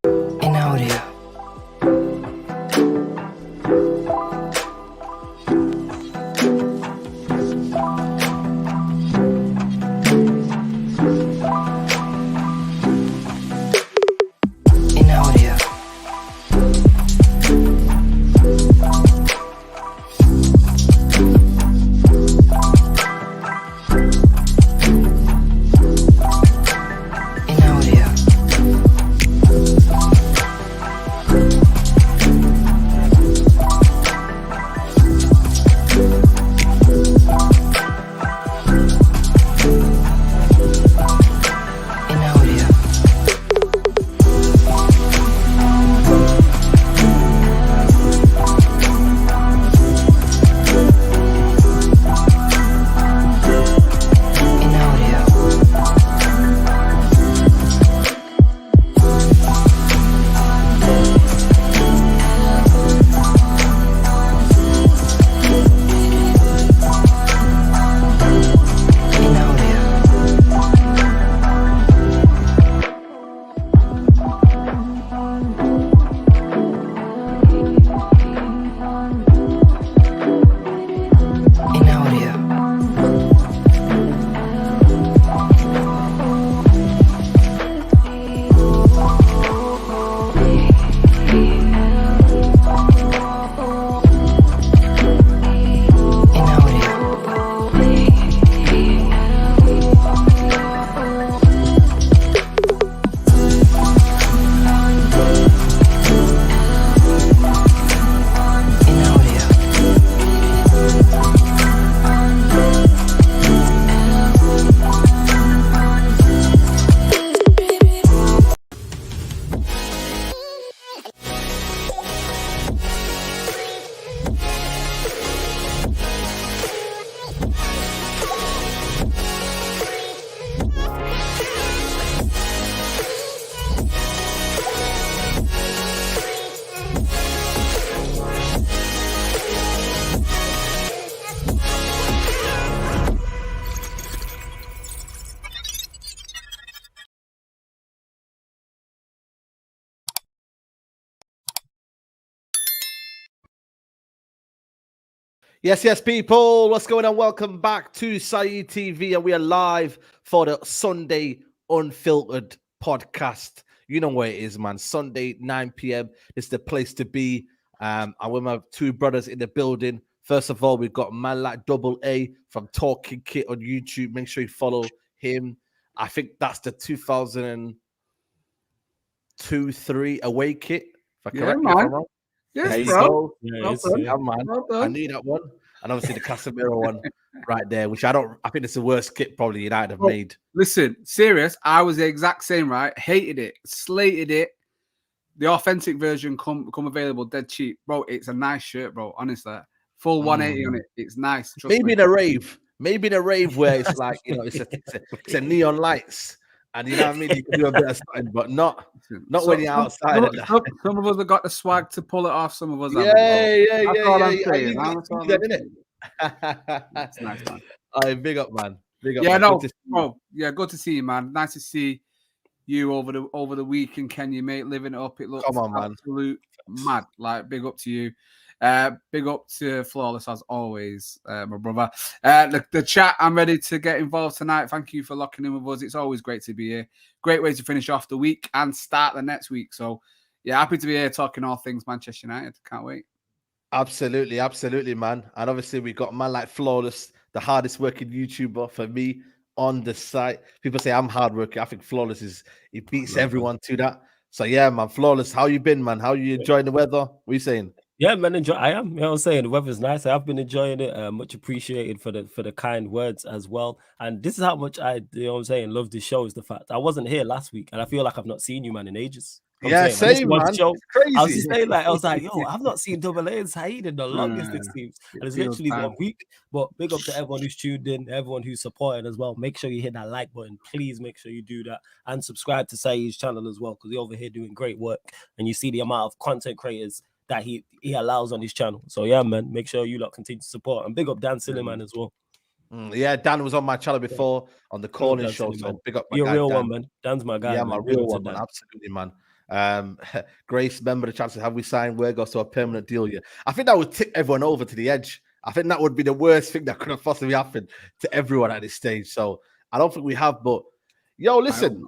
In audio. In audio. In audio. In audio. In audio. In audio. In audio. In audio. In audio. Yes, people. What's going on? Welcome back to Saeed TV, and we are live for the Sunday Unfiltered podcast. You know where it is, man. Sunday, 9 p.m. It's the place to be. I'm with my two brothers in the building. First of all, we've got man like Double A from Talking Kit on YouTube. Make sure you follow him. I think that's the 2002-3 away kit. If I correct me if I'm wrong. Yes, There you bro. go. Well done. Yeah, man. Well I done. knew that one. And obviously the Casemiro one right there, which I think it's the worst kit probably United have Oh. made. Listen, serious. I was the exact same, right? Hated it, slated it. The authentic version come available dead cheap, bro. It's a nice shirt, bro. Honestly, full 180 on it. It's nice. Trust Maybe me. in a rave. Maybe in a rave where it's like, you know, it's a neon lights. And you know what I mean? You can do a bit of something, but not when you're outside. Some of us have got the swag to pull it off. Some of us haven't. Yeah. That's all I'm I saying. need That's all that, I'm innit? saying. It's nice, man. Aye, big up, man. Big up, Yeah, man. no, Good to see you. bro. Yeah, good to see you, man. Nice to see you over the weekend, Kenya, mate, living it up. It looks Come on, man. absolute mad. Like, big up to you. Big up to Flawless as always, my brother. The chat, I'm ready to get involved tonight. Thank you for locking in with us. It's always great to be here. Great way to finish off the week and start the next week. So, yeah, happy to be here talking all things Manchester United. Can't wait. Absolutely, man. And obviously we got a man like Flawless, the hardest working YouTuber for me on the site. People say I'm hardworking. I think Flawless he beats everyone to that. So yeah, man, Flawless, how you been, man? How you enjoying the weather? What are you saying? Yeah, man, I am. You know what I'm saying? The weather's nice. I've been enjoying it. Much appreciated for the kind words as well. And this is how much I, you know what I'm saying, love this show is the fact I wasn't here last week and I feel like I've not seen you, man, in ages. You know what I'm saying? Same, This one man. show, It's crazy. I was just saying, like, I was like, yo, I've not seen Double A and Saeed in the longest, it seems. And it's feels literally time. 1 week. But big up to everyone who's tuned in, everyone who's supporting as well. Make sure you hit that like button. Please make sure you do that. And subscribe to Saeed's channel as well, because he's over here doing great work. And you see the amount of content creators that he allows on his channel. So yeah, man, make sure you lot continue to support. And big up Dan Silliman as well. Yeah, Dan was on my channel before on the calling show. So big up my You're a guy, real Dan. one, man. Dan's my guy. Yeah, man. my Big real up to one, man. Dan. Absolutely, man. Grace, remember the chances, have we signed Wergos to a permanent deal yet? I think that would tip everyone over to the edge. I think that would be the worst thing that could have possibly happened to everyone at this stage. So I don't think we have, but yo, listen,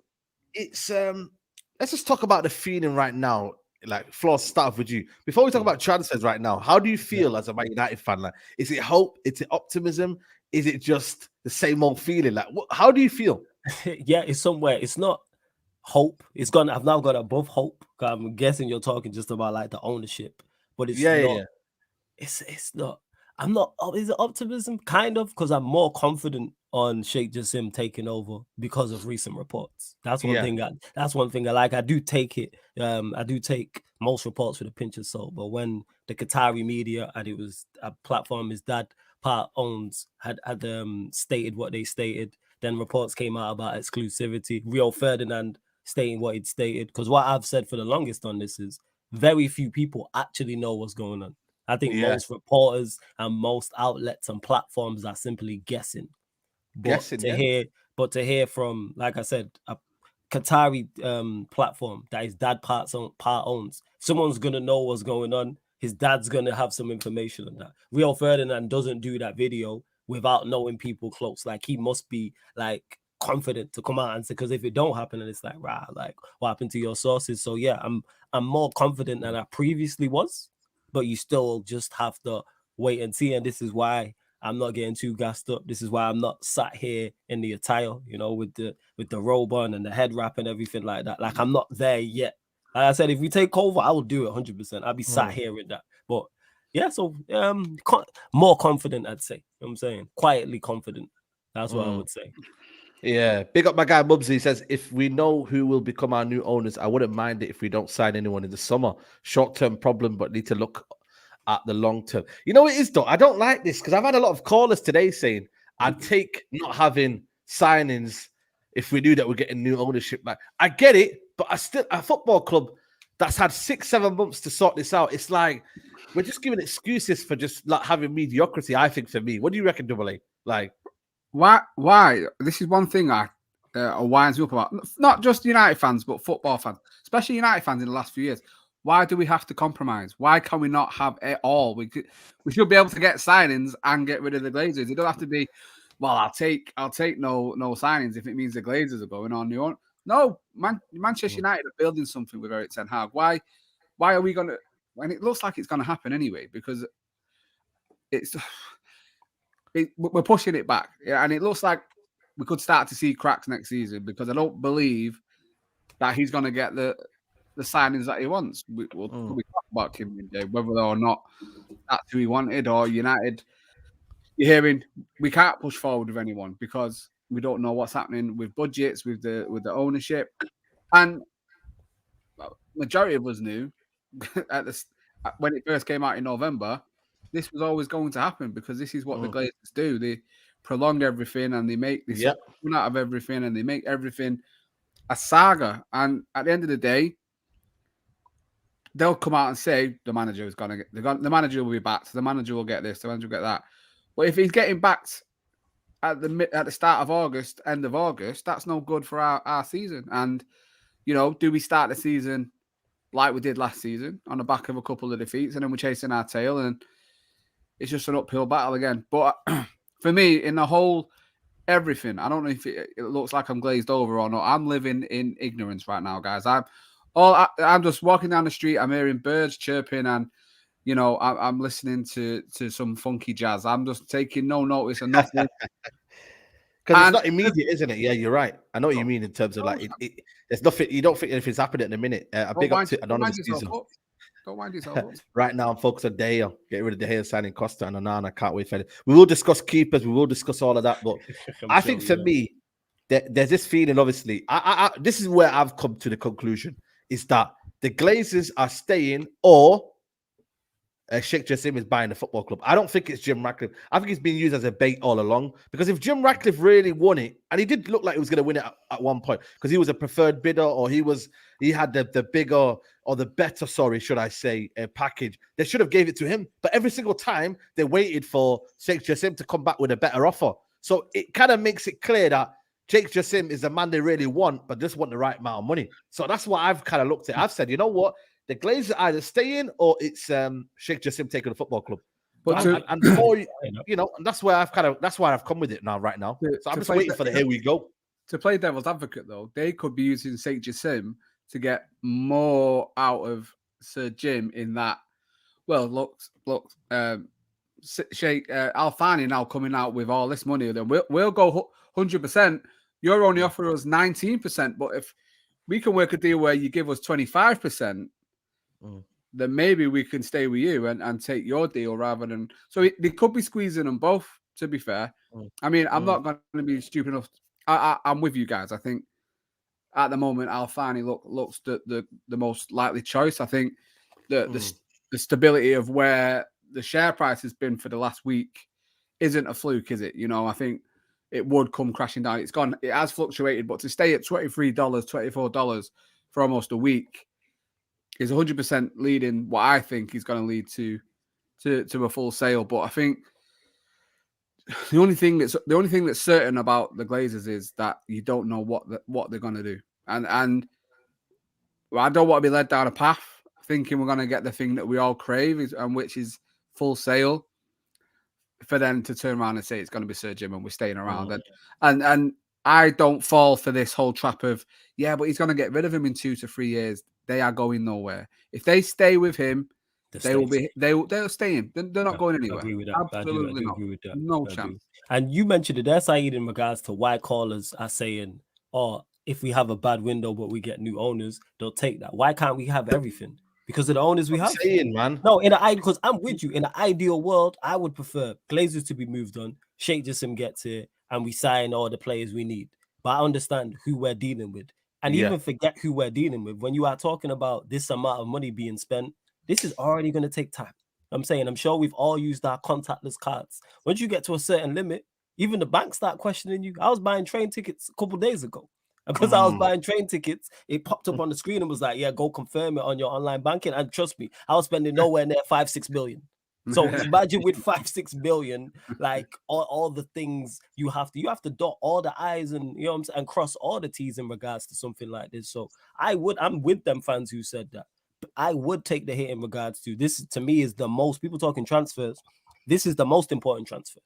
it's let's just talk about the feeling right now. Like, Flo, start off with you. Before we talk about transfers right now, how do you feel as a Man United fan? Like, is it hope? Is it optimism? Is it just the same old feeling? Like, how do you feel? Yeah, it's somewhere. It's not hope. It's gone. I've now gone above hope. I'm guessing you're talking just about like the ownership, but it's not. It's not. I'm not. Is it optimism? Kind of, because I'm more confident on Sheikh Jassim taking over because of recent reports. That's one thing. That's one thing I like. I do take it. I do take most reports with a pinch of salt. But when the Qatari media, and it was a platform his dad part owns, had stated what they stated, then reports came out about exclusivity. Rio Ferdinand stating what he'd stated. Because what I've said for the longest on this is very few people actually know what's going on. I think most reporters and most outlets and platforms are simply guessing. But to hear from, like I said, a Qatari platform that his dad part owns, someone's gonna know what's going on. His dad's gonna have some information on that. Rio Ferdinand doesn't do that video without knowing people close. Like, he must be like confident to come out and say, because if it don't happen, and it's like, right, like, what happened to your sources? So yeah, I'm more confident than I previously was. But you still just have to wait and see. And this is why I'm not getting too gassed up. This is why I'm not sat here in the attire, with the robe on and the head wrap and everything like that. Like, I'm not there yet. Like I said, if we take over, I will do it 100%. I'll be sat here in that. But yeah, so more confident, I'd say. You know what I'm saying? Quietly confident. That's what I would say. Yeah, big up my guy Mubsy. He says, if we know who will become our new owners, I wouldn't mind it if we don't sign anyone in the summer. Short-term problem, but need to look at the long term. You know what it is, though? I don't like this because I've had a lot of callers today saying I'd take not having signings if we knew that we're getting new ownership. Like, I get it, but a football club that's had 6-7 months to sort this out. It's like we're just giving excuses for just not having mediocrity. I think, for me, what do you reckon, Double A? Like, Why? This is one thing I winds me up about. Not just United fans, but football fans, especially United fans in the last few years. Why do we have to compromise? Why can we not have it all? We should be able to get signings and get rid of the Glazers. It don't have to be, well, I'll take no signings if it means the Glazers are going on. No, Manchester United are building something with Erik ten Hag. Why are we going to, when it looks like it's going to happen anyway? Because we're pushing it back, and it looks like we could start to see cracks next season, because I don't believe that he's going to get the signings that he wants. We'll talk about Kim Min-jae, whether or not that's who he wanted, or United. You're hearing we can't push forward with anyone because we don't know what's happening with budgets, with the ownership, and majority of us knew when it first came out in November, this was always going to happen, because this is what the Glazers do. They prolong everything, and they make this out of everything, and they make everything a saga. And at the end of the day, they'll come out and say the manager is going to get the manager will be backed. The manager will get this. The manager will get that. But if he's getting backed at the start of August, end of August, that's no good for our season. And do we start the season like we did last season, on the back of a couple of defeats, and then we're chasing our tail, and it's just an uphill battle again? But for me, in the whole everything, I don't know if it looks like I'm glazed over or not. I'm living in ignorance right now, guys. I'm just walking down the street. I'm hearing birds chirping, and I'm listening to some funky jazz. I'm just taking no notice of nothing. Because it's not immediate, isn't it? Yeah, you're right. I know what you mean in terms of like there's nothing. You don't think anything's happening in a minute. A big up to anonymous user. Don't wind yourself up. Right now, I'm focused on De Gea. Get rid of De Gea, signing Costa and Onana. I can't wait for it. We will discuss keepers. We will discuss all of that. But I think for me, there's this feeling. Obviously, this is where I've come to the conclusion: is that the Glazers are staying, or Sheikh Jassim is buying the football club. I don't think it's Jim Ratcliffe. I think he's been used as a bait all along, because if Jim Ratcliffe really won it, and he did look like he was going to win it at one point, because he was a preferred bidder, or he had the bigger or the better, should I say, package. They should have gave it to him. But every single time they waited for Sheikh Jassim to come back with a better offer. So it kind of makes it clear that Jake Jassim is the man they really want, but just want the right amount of money. So that's what I've kind of looked at. I've said, you know what? The Glazers either stay in or it's Sheikh Jassim taking the football club. But And before you know, and that's where I've come with it now, right now. So I'm just waiting for the here we go. To play devil's advocate, though, they could be using Sheikh Jassim to get more out of Sir Jim in that. Well, look, Sheikh Al Thani now coming out with all this money, then we'll go 100%. You're only offering us 19%, but if we can work a deal where you give us 25%, then maybe we can stay with you and take your deal rather than. So they could be squeezing them both. To be fair, I mean, I'm not going to be stupid enough. I'm with you guys. I think at the moment Al Thani looks the most likely choice. I think the stability of where the share price has been for the last week isn't a fluke, is it? You know, I think it would come crashing down. It has fluctuated, but to stay at $23, $24 for almost a week is 100% leading what I think is going to lead to a full sale. But I think the only thing that's certain about the Glazers is that you don't know what they're going to do, and I don't want to be led down a path thinking we're going to get the thing that we all crave, which is full sale, for them to turn around and say it's going to be Sir Jim and we're staying around. And I don't fall for this whole trap of, but he's going to get rid of him in 2 to 3 years. They are going nowhere. If they stay with him, they'll stay in. They're not going anywhere. I agree with that. Absolutely I do not. agree with that. No chance. And you mentioned it there, Saeed, in regards to why callers are saying, if we have a bad window but we get new owners, they'll take that. Why can't we have everything? Because of the owners we have. Saying, man. No, because I'm with you. In the ideal world, I would prefer Glazers to be moved on, Sheikh Jassim gets here, and we sign all the players we need. But I understand who we're dealing with. And even forget who we're dealing with. When you are talking about this amount of money being spent, this is already going to take time. I'm sure we've all used our contactless cards. Once you get to a certain limit, even the banks start questioning you. I was buying train tickets a couple of days ago. Because I was buying train tickets, it popped up on the screen and was like, go confirm it on your online banking. And trust me, I was spending nowhere near 5-6 billion. So imagine with 5-6 billion, like all the things you have to dot all the I's and and cross all the T's in regards to something like this. So I'm with them fans who said that. I would take the hit in regards to this. To me, is the most people talking transfers. This is the most important transfer.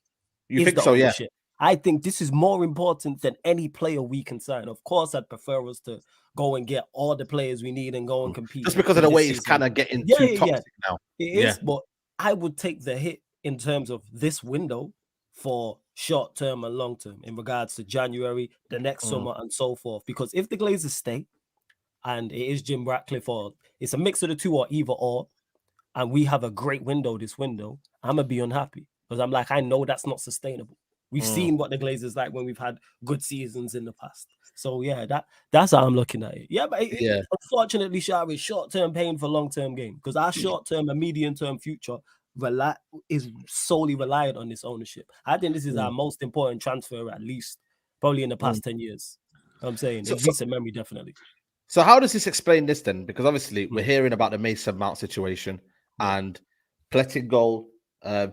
You think so? Ownership. Yeah. I think this is more important than any player we can sign. Of course, I'd prefer us to go and get all the players we need and go and compete. Just because of the way it's kind of getting too toxic now. It is, but I would take the hit in terms of this window for short term and long term in regards to January, the next summer, and so forth. Because if the Glazers stay, and it is Jim Ratcliffe, or it's a mix of the two, or either or, and we have a great window this window, I'm gonna be unhappy because I'm like, I know that's not sustainable. We've seen what the Glazers like when we've had good seasons in the past. So that's how I'm looking at it. Yeah, but unfortunately, Shah, is short-term pain for long-term gain because our short-term and medium-term future is solely reliant on this ownership. I think this is our most important transfer, at least probably in the past 10 years. I'm saying in recent memory, definitely. So how does this explain this then? Because obviously we're hearing about the Mason Mount situation and Pletigol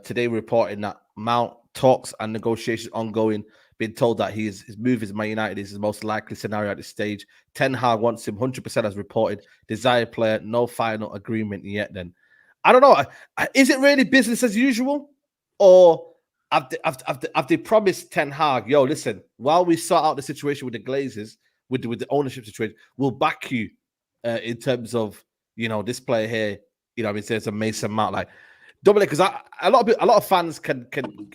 today reporting that Mount talks and negotiations ongoing, being told that his move is Man United is the most likely scenario at this stage. Ten Hag wants him 100% as reported. Desired player, no final agreement yet. Then I don't know. Is it really business as usual, or have they promised Ten Hag, listen, while we sort out the situation with the Glazers, with the ownership situation, we'll back you in terms of this player here. There's a Mason Mount like. Double it, because a lot of fans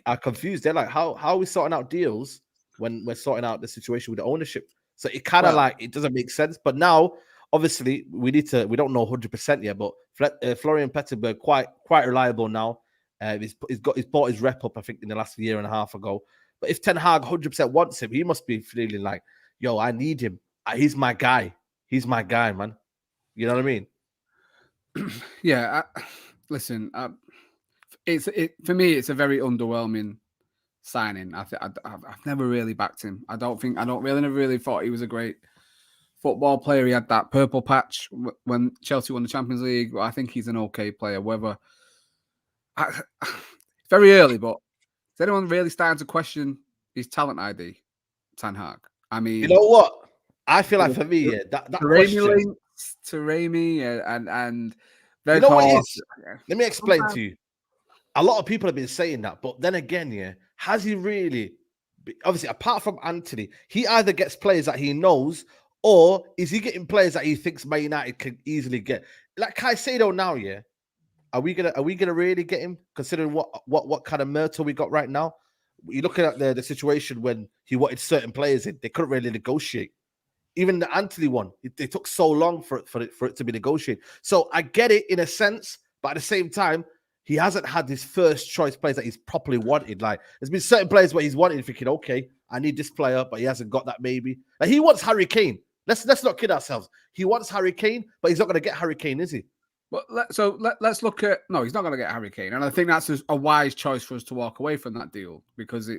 are confused. They're like, how are we sorting out deals when we're sorting out the situation with the ownership? So it kind of it doesn't make sense. But now, obviously, we don't know 100% yet. But Florian Plettenberg quite reliable now. He's bought his rep up, I think, in the last year and a half ago. But if Ten Hag 100% wants him, he must be feeling like, I need him. He's my guy. He's my guy, man. You know what I mean? Yeah. Listen. For me, it's a very underwhelming signing. I've never really backed him. I never really thought he was a great football player. He had that purple patch when Chelsea won the Champions League. I think he's an okay player. Whether it's very early, but is anyone really starting to question his talent ID, Ten Hag? I mean, You know what? I feel like for me, yeah, that question. Taremi and You know what it Veghorst. is? Let me explain to you. A lot of people have been saying that, but then again, yeah, has he really? Obviously, apart from Anthony, he either gets players that he knows, or is he getting players that he thinks Man United can easily get? Like Caicedo now, yeah. Are we gonna really get him? Considering what kind of Myrtle we got right now? You're looking at the situation when he wanted certain players in, they couldn't really negotiate. Even the Anthony one, it took so long for it to be negotiated. So I get it in a sense, but at the same time, he hasn't had his first choice players that he's properly wanted. Like there's been certain players where he's wanted, thinking, okay, I need this player, but he hasn't got that. Maybe like he wants Harry Kane. Let's not kid ourselves. He wants Harry Kane, but he's not going to get Harry Kane, is he? Well, let's look at no, he's not going to get Harry Kane, and I think that's a wise choice for us to walk away from that deal because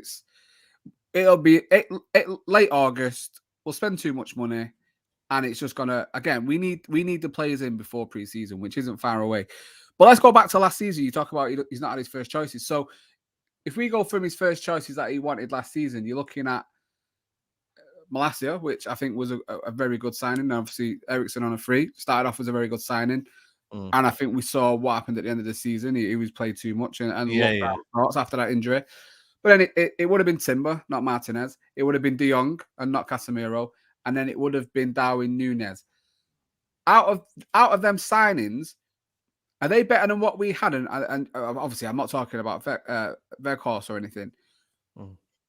it'll be late August. We'll spend too much money, and it's just gonna again. We need the players in before preseason, which isn't far away. But let's go back to last season. You talk about he's not had his first choices. So if we go from his first choices that he wanted last season, you're looking at Malacia, which I think was a very good signing. Obviously, Eriksen on a free started off as a very good signing. And I think we saw what happened at the end of the season. He was played too much and lost after that injury. But then it would have been Timber, not Martinez. It would have been De Jong and not Casemiro. And then it would have been Darwin Núñez. Out of them signings, are they better than what we had? And obviously, I'm not talking about Veghorst or anything.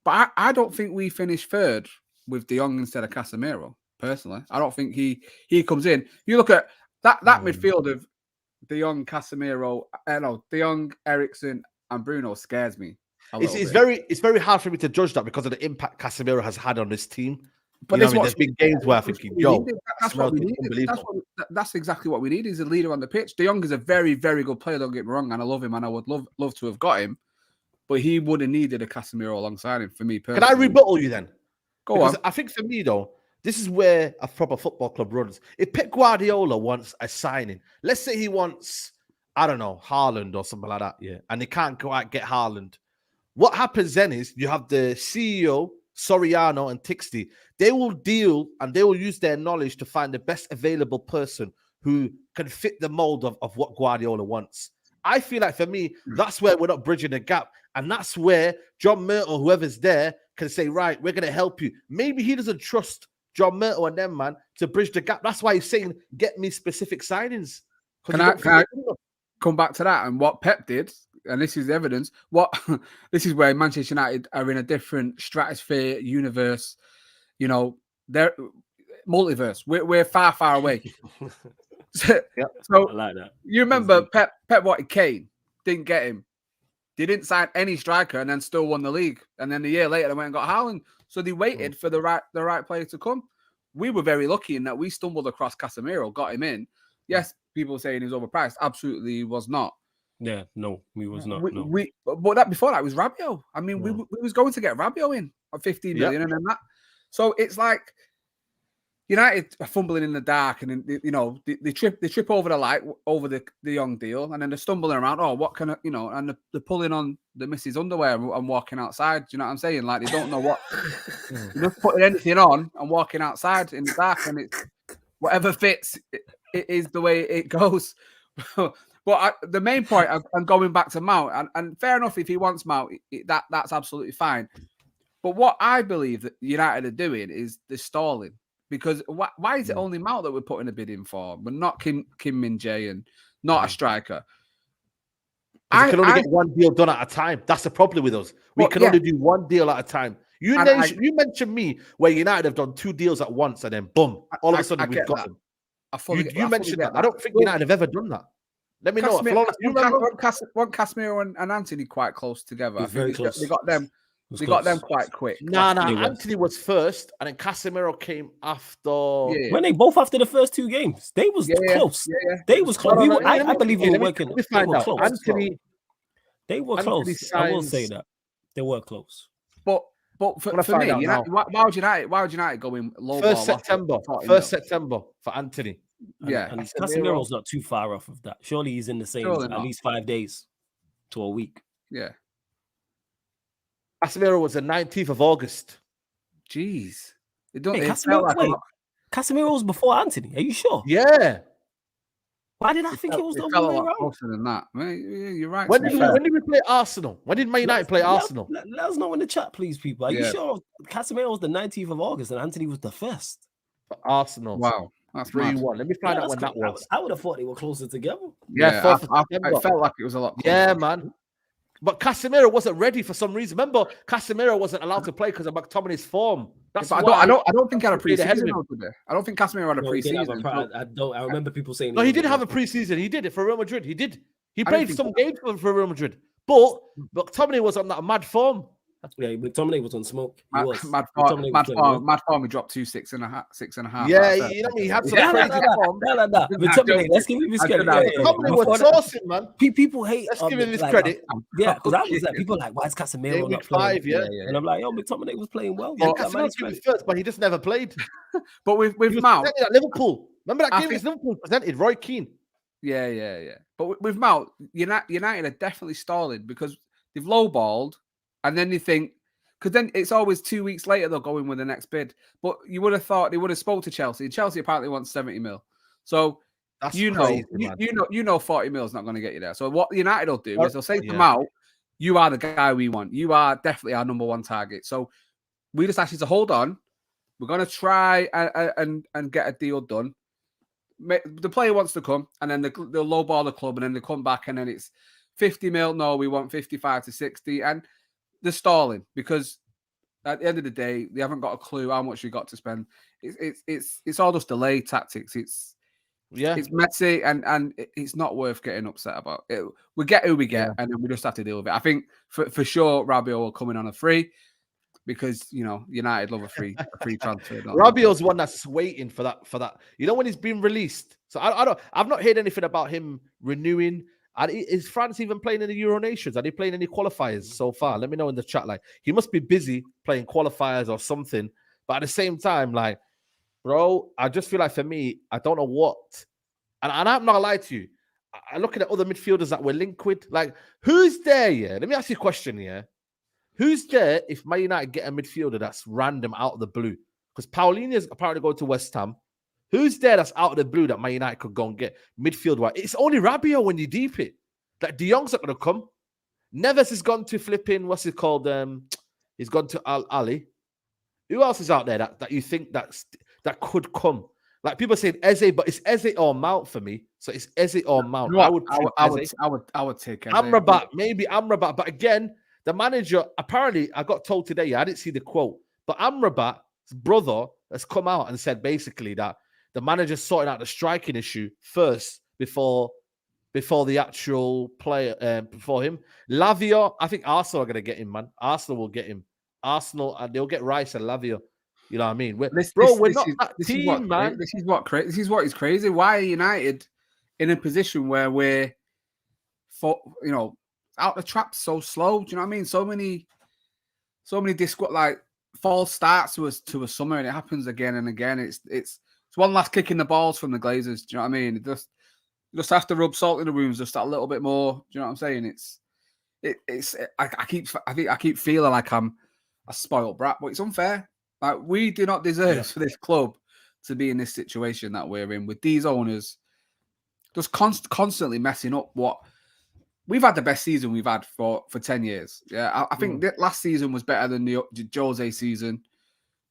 But I don't think we finished third with De Jong instead of Casemiro, personally. I don't think he comes in. You look at that midfield of De Jong, Casemiro, De Jong, Eriksen, and Bruno scares me. It's very hard for me to judge that because of the impact Casemiro has had on this team. But there's been games where I think, that's what we need. That's exactly what we need. He's a leader on the pitch. De Jong is a very, very good player. Don't get me wrong, and I love him, and I would love to have got him. But he would have needed a Casemiro alongside him for me personally. Can I rebuttal you then? Go on. I think for me though, this is where a proper football club runs. If Pep Guardiola wants a signing, let's say he wants, I don't know, Haaland or something like that, yeah, and they can't go out and get Haaland. What happens then is you have the CEO, Soriano and Tixty. They will deal and they will use their knowledge to find the best available person who can fit the mold of what Guardiola wants. I feel like for me, that's where we're not bridging the gap. And that's where John Myrtle, whoever's there, can say, right, we're going to help you. Maybe he doesn't trust John Myrtle and them, man, to bridge the gap. That's why he's saying, get me specific signings. Can I come back to that? And what Pep did, and this is the evidence, this is where Manchester United are in a different stratosphere, universe, they're multiverse. We're far, far away. So I like that. You remember Pep wanted Kane, didn't get him. They didn't sign any striker and then still won the league. And then a year later, they went and got Haaland. So they waited for the right player to come. We were very lucky in that we stumbled across Casemiro, got him in. Yes, people saying he was overpriced. Absolutely, he was not. Yeah, no, he was not. But before that was Rabiot. I mean, we was going to get Rabiot in at 15 million and then that. So it's like United are fumbling in the dark, and they trip over the light over the young deal, and then they're stumbling around. Oh, what can and they're pulling on the missus' underwear and walking outside. Do you know what I'm saying? Like they don't know what, they're just putting anything on and walking outside in the dark, and it's whatever fits. It is the way it goes. But the main point, I'm going back to Mount, and fair enough if he wants Mount, that's absolutely fine. But what I believe that United are doing is they're stalling. Because why is it only Mount that we're putting a bid in for? We're not Kim Min-jae and not a striker. We can only get one deal done at a time. That's the problem with us. We can only do one deal at a time. You mentioned me where United have done 2 deals at once and then boom, all of a sudden we've got them. You mentioned that. I don't think United have ever done that. Let me know. Weren't Casemiro and Anthony quite close together? Very close. They got them. They got them quite quick. Anthony was first, and then Casemiro came after. Yeah. When they both after the first 2 games, they was close. Yeah. They was close. I believe we were working. They were close. Anthony, they were close. I will say that they were close. But for me, why would United go in low? First September for Anthony. And Casemiro's not too far off of that. Surely he's in the same at least 5 days to a week. Yeah. Casemiro was the 19th of August. Jeez. It don't. Wait, It felt like a lot. Casemiro was before Anthony. Are you sure? Yeah. Why did I think it was the It other felt a way lot around? closer than that. I mean, yeah, you're right. When to be did, fair. when did we play Arsenal? When did Man United play Arsenal? Let us know in the chat, please, people. Are you Yeah. sure Casemiro was the 19th of August and Anthony was the 1st? Arsenal. Wow, that's mad. 3-1. Let me find out when that was. I would have thought they were closer together. Yeah, 4th of September. I felt like it was a lot closer. Yeah, man. But Casemiro wasn't ready for some reason. Remember, Casemiro wasn't allowed to play because of McTominay's form. That's But why I don't think he had a played ahead of preseason. him. I don't think Casemiro had a No, he didn't have a preseason. I remember people saying No, he did have a preseason. He did it for Real Madrid. He did. He played some games for Real Madrid. But McTominay was on that mad form. Yeah, McTominay was on smoke. He was. Mad form. He dropped 6.5. Yeah, you know what I mean? He had some crazy form. McTominay, let's give him his credit. McTominay was saucing, man. People hate. Let's give him his credit. Yeah, because I was like, people are like, why is Casemiro not playing? 5, yeah. And I'm like, yo, McTominay was playing well. Yeah, Casemiro came in first, but he just never played. But with Mount, at Liverpool. Remember that game against Liverpool presented Roy Keane? Yeah. But with Mount, United are definitely stalling because they've lowballed, and then you think, because then it's always 2 weeks later they'll go in with the next bid. But you would have thought they would have spoke to Chelsea. Chelsea apparently wants 70 mil. So That's you crazy, know 40 mil is not going to get you there. So what United will do is they'll say to Mount, you are the guy we want. You are definitely our number one target. So we just ask you to hold on. We're going to try and get a deal done. The player wants to come, and then they'll lowball the club, and then they come back, and then it's 50 mil. No, we want 55 to 60. And they're stalling because at the end of the day, they haven't got a clue how much you got to spend. It's all just delay tactics. It's messy and it's not worth getting upset about. We get who we get, and then we just have to deal with it. I think for sure, Rabiot will come in on a free because United love a free transfer. Rabiot's one that's waiting for that. You know when he's been released. So I've not heard anything about him renewing. Is France even playing in the Euro Nations? Are they playing any qualifiers so far? Let me know in the chat. Like, he must be busy playing qualifiers or something. But at the same time, like, bro, I just feel like for me, I don't know what. And I'm not lie to you. I look at other midfielders that we're linked with. Like, who's there? Yeah, let me ask you a question. Yeah, who's there if Man United get a midfielder that's random out of the blue? Because Paulinho's apparently going to West Ham. Who's there that's out of the blue that Man United could go and get midfield? It's only Rabiot when you deep it. Like, De Jong's not going to come. Neves has gone to flipping, what's it called? He's gone to Ali. Who else is out there that you think that could come? Like, people saying Eze, but it's Eze or Mount for me. So it's Eze or Mount. I would take Amrabat, maybe Amrabat. But again, the manager, apparently, I got told today, I didn't see the quote, but Amrabat's brother has come out and said basically that the manager's sorting out the striking issue first before the actual player, before him. Lavia, I think Arsenal are going to get him, man. Arsenal will get him. Arsenal, and they'll get Rice and Lavia. You know what I mean? We're not that team, man. This is what is crazy. Why are United in a position where we're, out the trap so slow? Do you know what I mean? So many false starts to a summer, and it happens again and again. It's one last kick in the balls from the Glazers. Do you know what I mean? You just have to rub salt in the wounds just a little bit more. Do you know what I'm saying? I keep feeling like I'm a spoiled brat, but it's unfair. Like, we do not deserve for this club to be in this situation that we're in with these owners just constantly messing up what we've had. The best season we've had for 10 years. Yeah, I think that last season was better than the Jose season,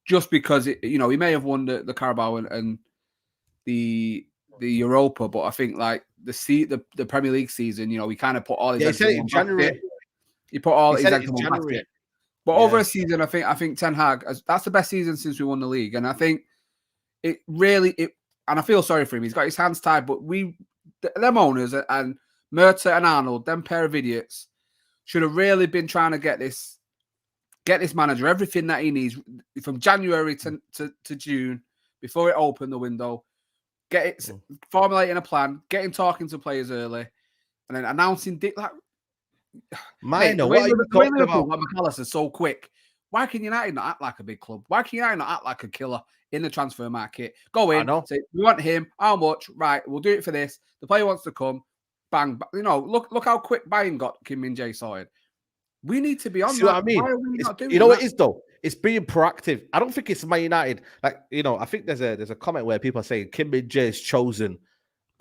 just because he may have won the Carabao and the Europa, but I think like the Premier League season, he kind of put all his eggs in January. He put all his eggs in January. But over a season, I think Ten Hag, that's the best season since we won the league, and I think it really and I feel sorry for him. He's got his hands tied, but them owners and Murta and Arnold, them pair of idiots, should have really been trying to get this manager everything that he needs from January to June before it opened the window. Get it, formulating a plan, getting talking to players early, and then announcing Minor, what are you talking about? McAllister's so quick. Why can United not act like a big club? Why can United not act like a killer in the transfer market? Go in, say, we want him. How much? Right, we'll do it for this. The player wants to come. Bang. Look how quick buying got Kim Min-jae sorted. We need to be on. See what I mean? What it is though? it's being proactive. I don't think it's Man United. Like, I think there's a comment where people are saying Kim Min-jae is chosen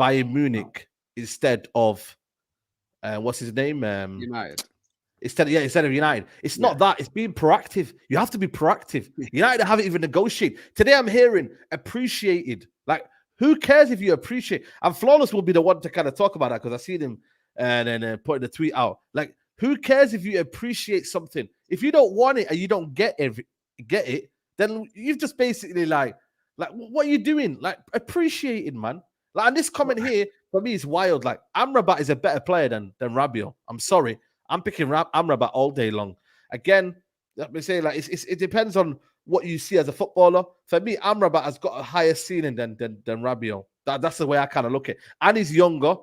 Bayern Munich instead of what's his name? United. Instead of United. It's not that. It's being proactive. You have to be proactive. United haven't even negotiated. Today I'm hearing appreciated. Like, who cares if you appreciate? And Flawless will be the one to kind of talk about that because I seen him and then putting the tweet out. Like, who cares if you appreciate something? If you don't want it and you don't get it, then you've just basically like what are you doing? Like, appreciating, man. Like, and this comment here for me is wild. Like, Amrabat is a better player than Rabiot. I'm sorry, I'm picking Amrabat all day long. Again, let me say, like, it depends on what you see as a footballer. For me, Amrabat has got a higher ceiling than Rabiot. That's the way I kind of look at it. And he's younger,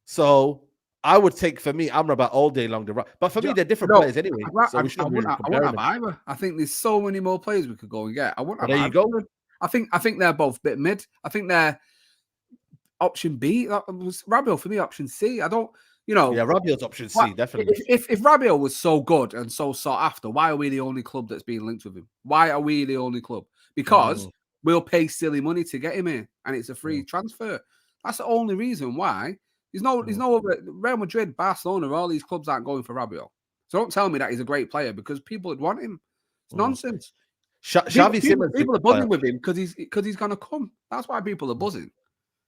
so I would take, for me, Amrabat all day long. But for me, they're different players anyway. So we shouldn't really compare them. Either. I think there's so many more players we could go and get. I wouldn't have there you go. I think they're both a bit mid. I think they're option B. That was Rabiot for me, option C. I don't, Yeah, Rabiot's option C, definitely. If Rabiot was so good and so sought after, why are we the only club that's being linked with him? Why are we the only club? Because we'll pay silly money to get him here, and it's a free transfer. That's the only reason why. There's no other. Real Madrid, Barcelona, all these clubs aren't going for Rabiot. So don't tell me that he's a great player because people would want him. It's nonsense. Xavi Simons, people are buzzing with him because he's going to come. That's why people are buzzing.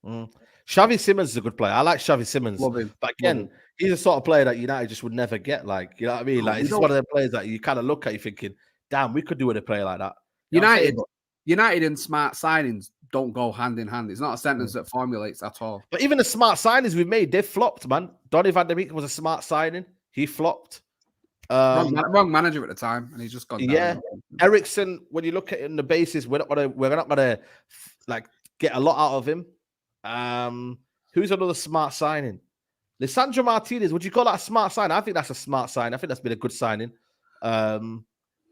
Xavi Simons is a good player. I like Xavi Simons. Love him. But again, he's the sort of player that United just would never get. Like, you know what I mean? Like, he's one of the players that you kind of look at, you thinking, damn, we could do with a player like that. United and smart signings don't go hand in hand. It's not a sentence that formulates at all. But even the smart signings we've made, they've flopped, man. Donny van der Beek was a smart signing. He flopped. Wrong manager at the time, and he's just gone down. Yeah. Ericsson, when you look at it in the basis, we're not gonna like get a lot out of him. Who's another smart signing? Lisandro Martinez. Would you call that a smart sign? I think that's a smart sign. I think that's been a good signing. Who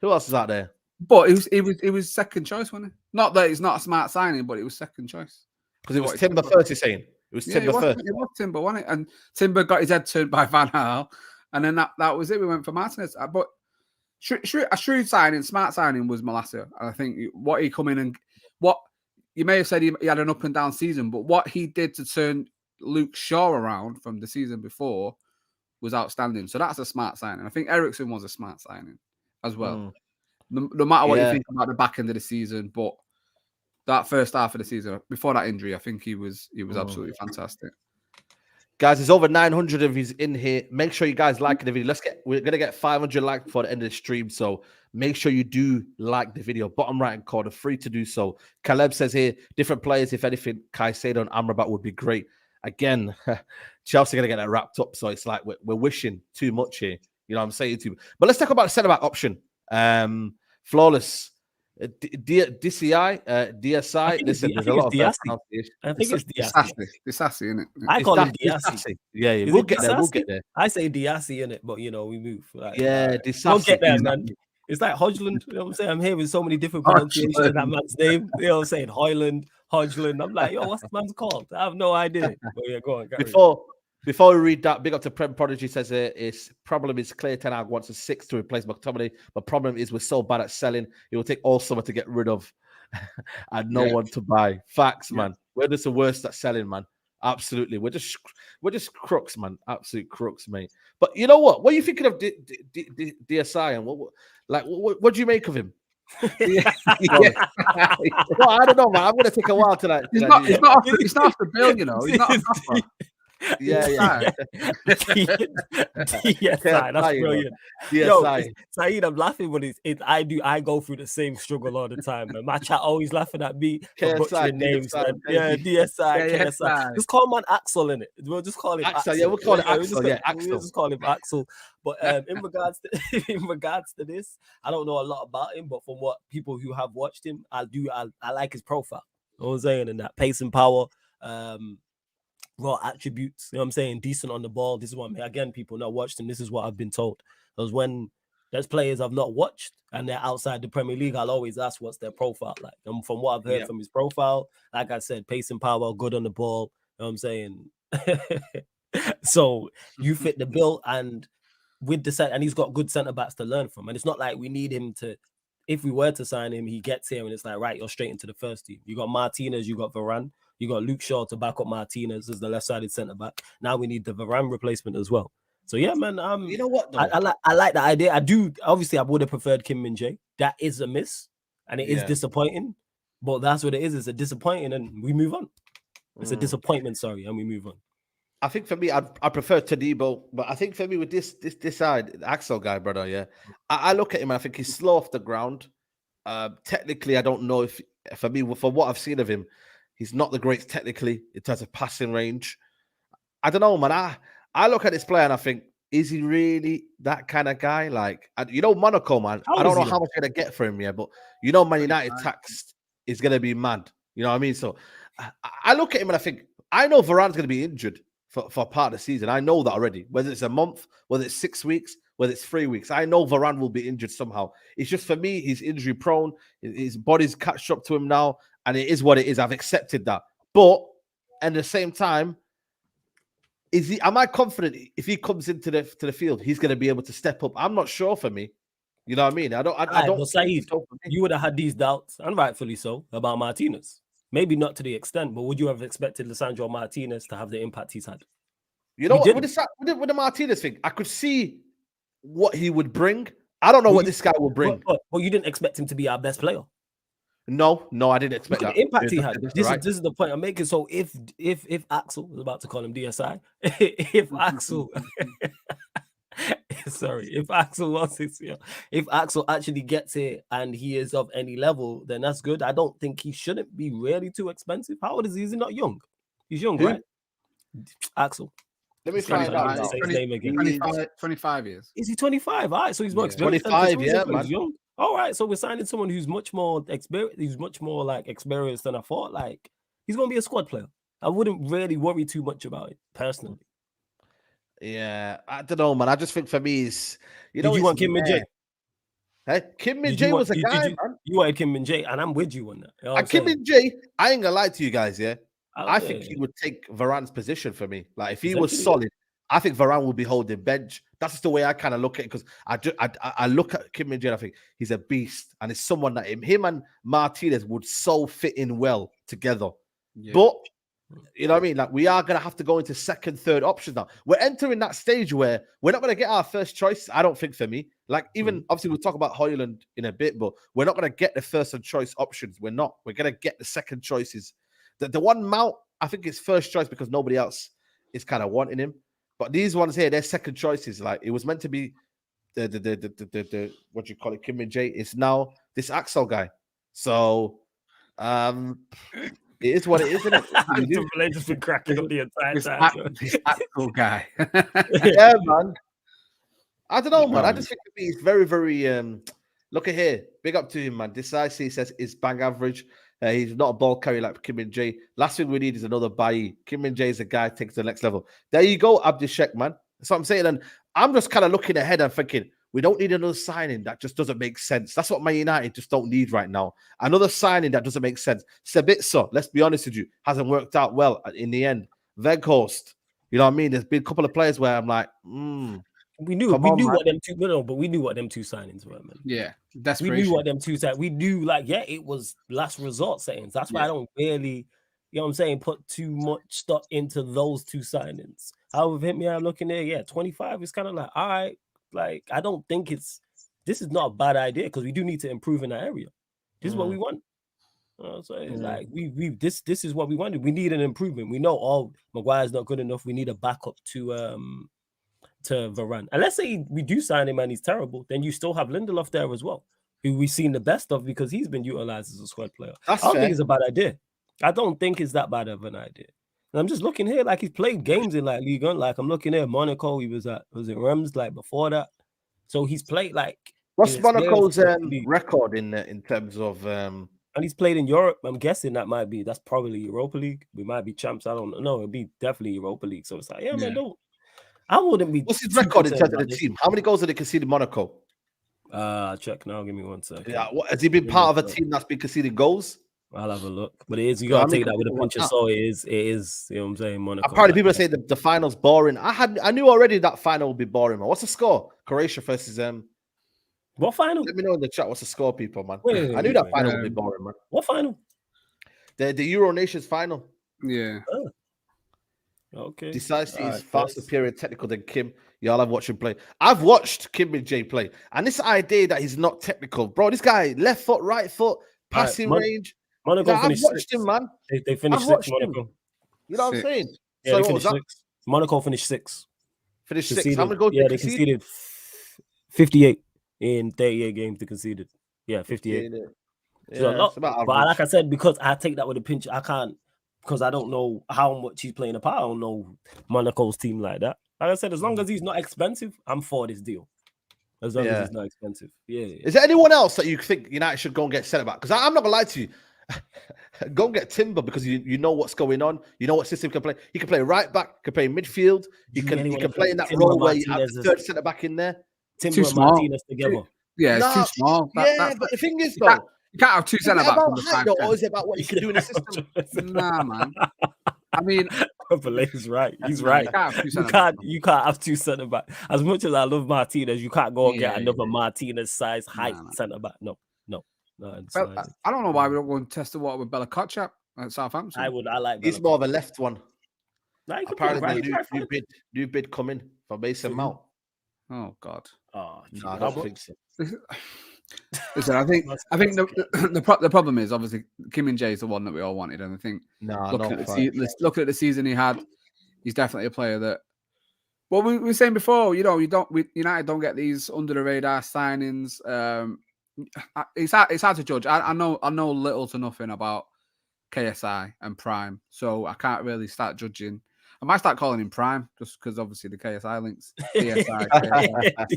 else is out there? But it was second choice, wasn't it? Not that it's not a smart signing, but it was second choice. Because it was Timber first, you're saying? It was Timber first. It was Timber, wasn't it? And Timber got his head turned by Van Gaal, and then that was it. We went for Martinez. But a shrewd signing, smart signing was Malacia. And I think what he come in and what you may have said he had an up and down season, but what he did to turn Luke Shaw around from the season before was outstanding. So that's a smart signing. I think Ericsson was a smart signing as well. No matter what you think about the back end of the season, but that first half of the season, before that injury, I think he was absolutely fantastic. Guys, there's over 900 of you in here. Make sure you guys like the video. We're gonna get 500 likes before the end of the stream, so make sure you do like the video. Bottom right hand corner, free to do so. Caleb says here, different players. If anything, Caicedo and Amrabat would be great. Again, Chelsea are gonna get that wrapped up, so it's like we're wishing too much here. You know what I'm saying to you. But let's talk about the centre back option. Flawless. DSI. Listen, there's a lot of Disasi. I think it's Disasi. Disasi, isn't it? I call him Disasi. Yeah, we'll get there. We'll get there. I say Disasi in it, but we move. Disasi. Don't get there, man. It's like Hodgland. You know what I'm saying? I'm hearing so many different pronunciations of that man's name. You know what I'm saying? Hoyland, Hodgland. I'm like, yo, what's the man's called? I have no idea. But yeah, go on. Before we read that, big up to Prem Prodigy says its problem is clear. Ten Hag wants a 6 to replace McTominay. But problem is we're so bad at selling. It will take all summer to get rid of and no one to buy. Facts, man. We're just the worst at selling, man. Absolutely. We're just crooks, man. Absolute crooks, mate. But you know what? What are you thinking of DSI and what do you make of him? Well, I don't know, man. I'm gonna take a while tonight. He's not off the bill, you know. He's not off offer. Yeah. DSI, that's brilliant. Yo, Saeed, I'm laughing when I go through the same struggle all the time, man. My chat always laughing at me for butchering names, man. Yeah, DSI, KSI. Just call man Axel in it. We'll just call him Axel. Yeah, we'll call it Axel. Axel. We'll just call him Axel. But in regards to this, I don't know a lot about him, but from what people who have watched him, I like his profile. You know what I'm saying? And that pace and power, raw attributes, you know what I'm saying? Decent on the ball. This is what again, people not watched him. This is what I've been told. Because when there's players I've not watched and they're outside the Premier League, I'll always ask what's their profile like. And from what I've heard from his profile, like I said, pace and power, good on the ball. You know what I'm saying? So you fit the bill, and with the set, and he's got good centre backs to learn from. And it's not like we need him to if we were to sign him, he gets here and it's like, right, you're straight into the first team. You got Martinez, you got Varane, you got Luke Shaw to back up Martinez as the left-sided centre back. Now we need the Varane replacement as well. So yeah, man. You know what? Though? I like the idea. I do. Obviously, I would have preferred Kim Min-jae. That is a miss, and it is disappointing. But that's what it is. It's a disappointing, and we move on. It's a disappointment, sorry, and we move on. I think for me, I prefer Tadibo, but I think for me with this side, the Axel guy, brother, yeah, I look at him and I think he's slow off the ground. Technically, I don't know if for me, for what I've seen of him, he's not the greatest technically in terms of passing range. I don't know, man. I look at this player and I think, is he really that kind of guy? Like, Monaco, man. I don't know how much you're gonna get for him, yeah, but Man United tax is gonna be mad. You know what I mean? So I look at him and I think, I know Varane's gonna be injured for part of the season. I know that already. Whether it's a month, whether it's 6 weeks, whether it's 3 weeks, I know Varane will be injured somehow. It's just for me, he's injury prone. His body's catched up to him now, and it is what it is. I've accepted that. But at the same time, am I confident if he comes into the field, he's going to be able to step up? I'm not sure for me. You know what I mean? I don't. Saeed, you would have had these doubts, and rightfully so, about Martinez. Maybe not to the extent, but would you have expected Lisandro Martinez to have the impact he's had? You know what? With the Martinez thing, I could see what he would bring. I don't know what this guy will bring. Well, you didn't expect him to be our best player. No, I didn't expect that. The impact he had. This is the point I'm making. So if Axel, I was about to call him DSI, if Axel, sorry, if Axel wants it, if Axel actually gets it and he is of any level, then that's good. I don't think he shouldn't be really too expensive. How old is he? Is he not young? He's young, right? Axel. Let me find out. Say his name again. 25 years. Is he 25? All right, so he's more experienced. 25, yeah, man. He's young. All right, so we're signing someone who's much more experienced. He's much more like experienced than I thought. Like, he's gonna be a squad player. I wouldn't really worry too much about it personally. Yeah, I don't know, man. I just think for me, did you want Kim Min-jae? Hey, Kim Min-jae was a guy, man. You wanted Kim Min-jae, and I'm with you on that. You know Kim Min-jae, I ain't gonna lie to you guys, yeah. I think he would take Varane's position for me. Like, if he was solid, I think Varane will be holding bench. That's just the way I kind of look at it, because I look at Kim Min-jae and I think he's a beast, and it's someone that him and Martinez would so fit in well together. Yeah. But you know what I mean? Like, we are going to have to go into second, third options now. We're entering that stage where we're not going to get our first choice, I don't think, for me. Like, even obviously we'll talk about Højlund in a bit, but we're not going to get the first and choice options. We're not. We're going to get the second choices. The one Mount, I think, is first choice because nobody else is kind of wanting him. But these ones here, they're second choices. Like, it was meant to be the what do you call it, Kim Min-jae. It's now this Axel guy. So it is what it is, isn't it? They've just been cracking up the entire time. This Axel guy. Yeah, man. I don't know, man. I just think he's very, very look at here. Big up to him, man. Disasi says is bang average. He's not a ball carrier like Kim Min-jae. Last thing we need is another Bailly. Kim Min-jae is a guy who takes to the next level. There you go, Abdishek, man. That's what I'm saying. And I'm just kind of looking ahead and thinking, we don't need another signing that just doesn't make sense. That's what Man United just don't need right now. Another signing that doesn't make sense. Sabitzer, let's be honest with you, hasn't worked out well in the end. Weghorst, you know what I mean? There's been a couple of players where I'm like, We knew what them two signings were, man. Yeah, we knew what them two signings. We knew, like, yeah, it was last resort settings. That's why I don't really, you know what I'm saying, put too much stock into those two signings. However, hit me, I'm looking there. 25 is kind of like, all right. Like, I don't think this is not a bad idea because we do need to improve in that area. This is what we want. So it's like this is what we wanted. We need an improvement. We know Maguire's not good enough. We need a backup to Varane. And let's say we do sign him and he's terrible, then you still have Lindelof there as well, who we've seen the best of because he's been utilized as a squad player. I don't think it's a bad idea. I don't think it's that bad of an idea. And I'm just looking here, like, he's played games in, like, Ligue 1. Like, I'm looking here, Monaco, he was it Reims, like, before that. So he's played, like... What's Monaco's record in terms of... And he's played in Europe. I'm guessing that's probably Europa League. We might be champs. I don't know. It'd be definitely Europa League. So it's like, man, I wouldn't be... What's his record in terms of the team? How many goals did he concede in Monaco? I'll check now. Give me 1 second. Yeah, has he been part of a team that's been conceding goals? I'll have a look. But it is, you got to take that with a pinch of salt. It is, you know what I'm saying, Monaco. Apparently, people say the final's boring. I knew already that final would be boring, man. What's the score? Croatia versus What final? Let me know in the chat what's the score, people, man. Wait, I knew that wait. final would be boring, man. What final? The Euro Nations final. Yeah. Okay. Disasi All is right, far guys. superior technical than Kim. Y'all have watched him play. I've watched Kim and Jay play, and this idea that he's not technical, bro. This guy, left foot, right foot, passing range. Monaco I've finished watched sixth. him, man. They finished I've sixth. watched him. Monaco. You know what I'm Six. saying? Yeah, So they what was finished that? sixth. Monaco finished sixth. Finished sixth. Conceded. How many goals Yeah, they they conceded? conceded 58 in 38 games. They conceded. Yeah, 58. Yeah, It's a lot. it's about But average. like I said, because I take that with a pinch, I can't, because I don't know how much he's playing a part. I don't know Monaco's team like that. Like I said, as long as he's not expensive, I'm for this deal. As long as he's not expensive. Yeah. Is there anyone else that you think United should go and get centre back? Because I'm not gonna lie to you. Go and get Timber because you know what's going on. You know what system he can play. He can play right back, he can play midfield, he can play in that Timber role where you have Martinez the is- third centre back in there. Timber Too and small. Martinez together. Yeah, it's No, too small. But the thing is, you can't- though, you can't have two is it centre backs about in the height, though, or is it about what you can do in the system? Nah, man. I mean, But he's right. He's nah, right. You can't have two You centre can't. backs. You can't have two centre back. As much as I love Martinez, you can't go and get Yeah, another Martinez size height Nah. centre back. No. I don't know why we don't go and test the water with Bella Kotchap at Southampton. I like. He's more of a left one. Nah, he could play Apparently, right. the new bid coming for Mason Mhm. Mount. Oh God. Oh, No, I how don't much? think so. Listen, I think the problem is obviously Kim and Jay is the one that we all wanted, and I think No, looking no. at the season he had, he's definitely a player that. Well, we were saying before, United don't get these under the radar signings. It's hard to judge. I know little to nothing about KSI and Prime, so I can't really start judging. I might start calling him Prime just because obviously the KSI links. KSI.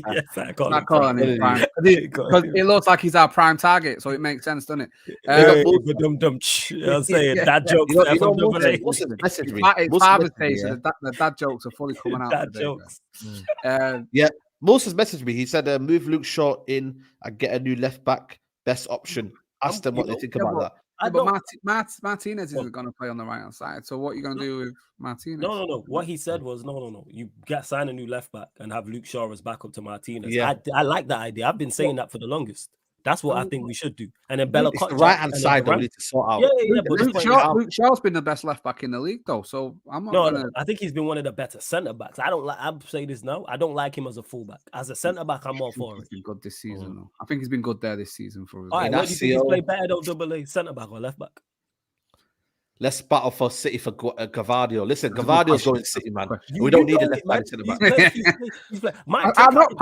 Yes, I call Not him calling him Prime because it looks like he's our prime target, so it makes sense, doesn't it? Hey, I'm saying that joke. Message me. It's Father's Day, so the dad jokes are fully coming out. Dad today, jokes. Yeah, Moses messaged me. He said, "Move Luke Shaw in and get a new left back. Best option." Ask them what they think about that. But Martinez isn't going to play on the right hand side. So what are you going to do with Martinez? No. What he said was no. You sign a new left back and have Luke Shaw as backup to Martinez. Yeah. I like that idea. I've been saying that for the longest. That's what I think we should do. And then Bella It's the Kotchap right hand and then side that we Varane. need to sort out. Yeah. But Luke Shaw's been the best left back in the league, though. So I'm not going to. I think he's been one of the better centre backs. I'm saying this now. I don't like him as a fullback. As a centre back, I'm all for it. He's been good this season, though. I think he's been good there this season for us. All right, In what that do you think he's seal- played better though? Double A centre back or left back? Let's battle for City for Gavardio. Listen, Gavardio's going City, man. You- We don't you need a know left it, man. back centre He's back. played- he's played. Mike, I'm take not out-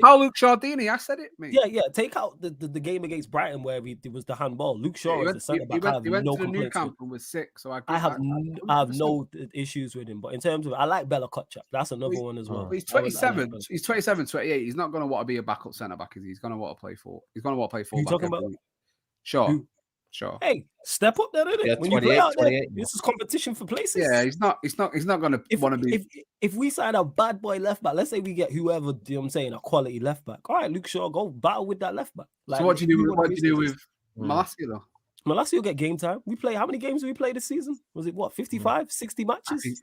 Paul Luke Shardini. I said it, mate. Yeah. Take out the game against Brighton where it was the handball. Luke Shaw is the centre back. I have He went no to the new complaints with. camp and was sick. So I have no issues with him. But in terms of, I like Bella Kotchap. That's another one as well. He's I like 27. Bella. He's 27, 28. He's not going to want to be a backup centre back. He's going to want to play for. He's going to want to play full Who you back. talking about? Sure. Who? Sure. Hey, step up there, innit? Yeah, When you 28, play out there, 28. this is competition for places. Yeah, he's not going to want to be. If we sign a bad boy left back, let's say we get whoever, you know what I'm saying, a quality left back. All right, Luke Shaw, go battle with that left back. So what do you do with Malacia though? Malacia will get game time. We play, how many games did we play this season? Was it what, 55, 60 matches?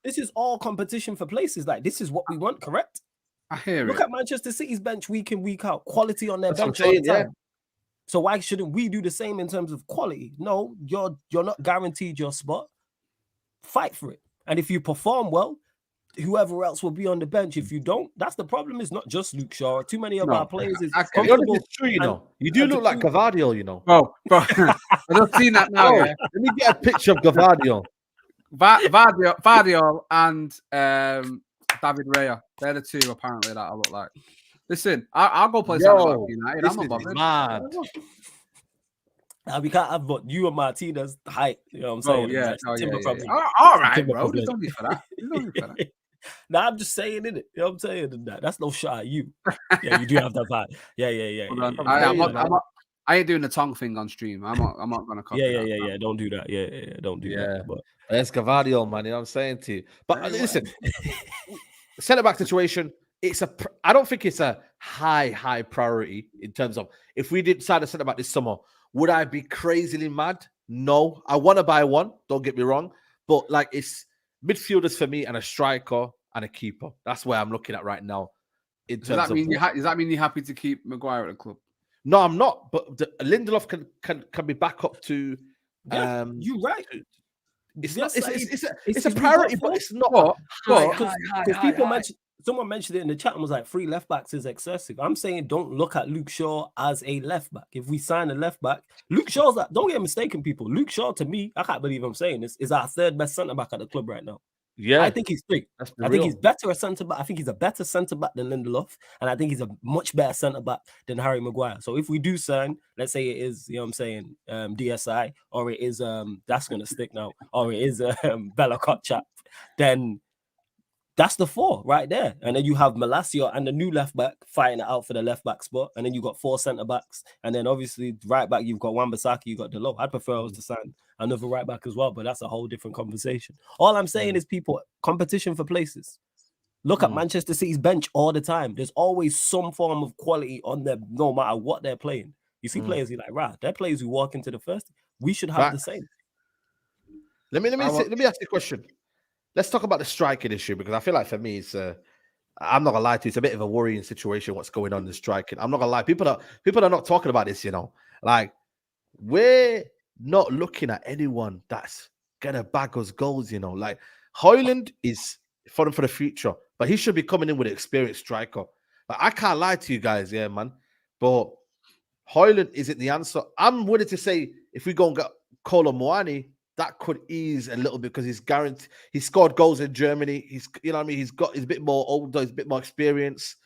This is all competition for places. Like, this is what we want, correct? I hear Look it. at Manchester City's bench week in, week out. Quality on their That's what bench I'm all the saying, time. So why shouldn't we do the same in terms of quality? No, you're not guaranteed your spot. Fight for it. And if you perform well, whoever else will be on the bench. If you don't, that's the problem. It's not just Luke Shaw. Too many of our players is comfortable. It's true, you know. You do look like Gavardio, you know. Bro, I've not seen that now. Let me get a picture of Gavardio. Vardio and David Raya. They're the two apparently that I look like. Listen, I'll go play centre back for United. I'm not bothered. Mad. We can't have but you and Martinez height. You know what I'm saying? Yeah. Timber problem. All right, Timber bro. problem. There's no need for that. Nah, I'm just saying, innit? You know what I'm saying? That's no shot at you. Yeah, you do have that vibe. Yeah. I ain't doing the tongue thing on stream. I'm not gonna copy that. Yeah. Don't do that. Yeah. Don't do that. But That's Gavardio, man. You know what I'm saying to you. But listen, centre back situation. I don't think it's a high priority in terms of if we did sign a centre back this summer, would I be crazily mad? No, I want to buy one. Don't get me wrong, but like it's midfielders for me and a striker and a keeper. That's where I'm looking at right now. in Does terms that of mean does that mean you're happy to keep Maguire at the club? No, I'm not. But Lindelof can be back up to. Yeah, you're right. It's Yes, not. Saeed. It's a we got priority, but four- it's not. But- Because people mentioned, someone mentioned it in the chat and was like, 3 left backs is excessive. I'm saying don't look at Luke Shaw as a left back. If we sign a left back, Luke Shaw's that. Don't get mistaken, people. Luke Shaw, to me, I can't believe I'm saying this, is our 3rd best centre back at the club right now. Yeah, I think he's 3. I think he's better a centre back. I think he's a better centre back than Lindelof, and I think he's a much better centre back than Harry Maguire. So if we do sign, let's say it is, you know what I'm saying, DSI, or it is that's gonna stick now, or it is Bella Kotchap, then that's the 4 right there. And then you have Malacia and the new left back fighting it out for the left back spot. And then you got 4 centre backs. And then obviously right back, you've got Wan-Bissaka, you got Delo. I'd prefer us to sign another right back as well, but that's a whole different conversation. All I'm saying is, people, competition for places. Look at Manchester City's bench all the time. There's always some form of quality on them, no matter what they're playing. You see players you're like, right, they're players who walk into the first. We should have the same. Let me ask you a question. Let's talk about the striking issue, because I feel like for me, it's I'm not gonna lie to you, it's a bit of a worrying situation what's going on in the striking. I'm not gonna lie, people are not talking about this, you know. Like, we're not looking at anyone that's gonna bag us goals, you know. Like, Højlund is for the future, but he should be coming in with an experienced striker. Like, I can't lie to you guys, yeah, man. But Højlund isn't the answer. I'm willing to say if we go and get Kolo Muani, that could ease a little bit, because he's guaranteed. He scored goals in Germany. He's, you know what I mean? He's a bit more older. He's a bit more experience.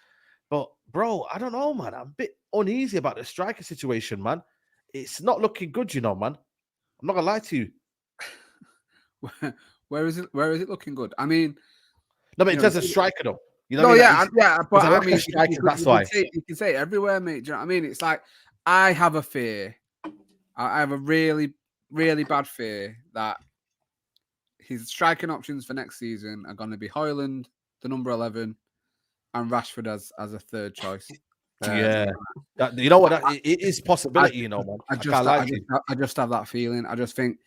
But bro, I don't know, man. I'm a bit uneasy about the striker situation, man. It's not looking good, you know, man. I'm not gonna lie to you. Where is it looking good? I mean, no, but in terms of striker, though. You know no, what I mean? but I mean, that's why you can say it everywhere, mate. Do you know what I mean? It's like, I have a fear. I have a really, really bad fear that his striking options for next season are going to be Højlund, the number 11, and Rashford as a 3rd choice. Yeah, you know what? It is possibility, you know, man. I just have that feeling. I just think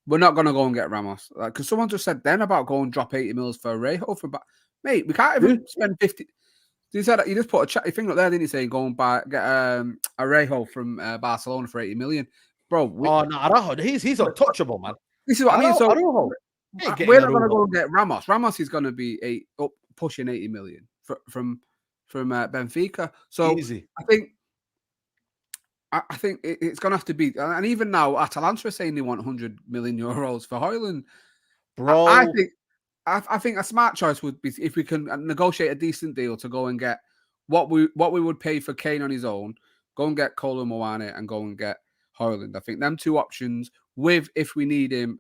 we're not going to go and get Ramos, because someone just said then about going and drop 80 mils for a Rejo for back. Mate, we can't even spend 50. You said you just put a chatty thing up there, didn't you? Saying go and get a Rejo from Barcelona for 80 million, bro. No, Araujo, he's untouchable, man. This is what I mean. So Araujo, we're not going to go and get Ramos. Ramos is going to be pushing 80 million from Benfica. So easy. I think it's going to have to be, and even now, Atalanta are saying they want 100 million euros for Højlund. Bro, I think a smart choice would be if we can negotiate a decent deal to go and get what we would pay for Kane on his own, go and get Kolo Muani and go and get Højlund. I think them 2 options, with, if we need him,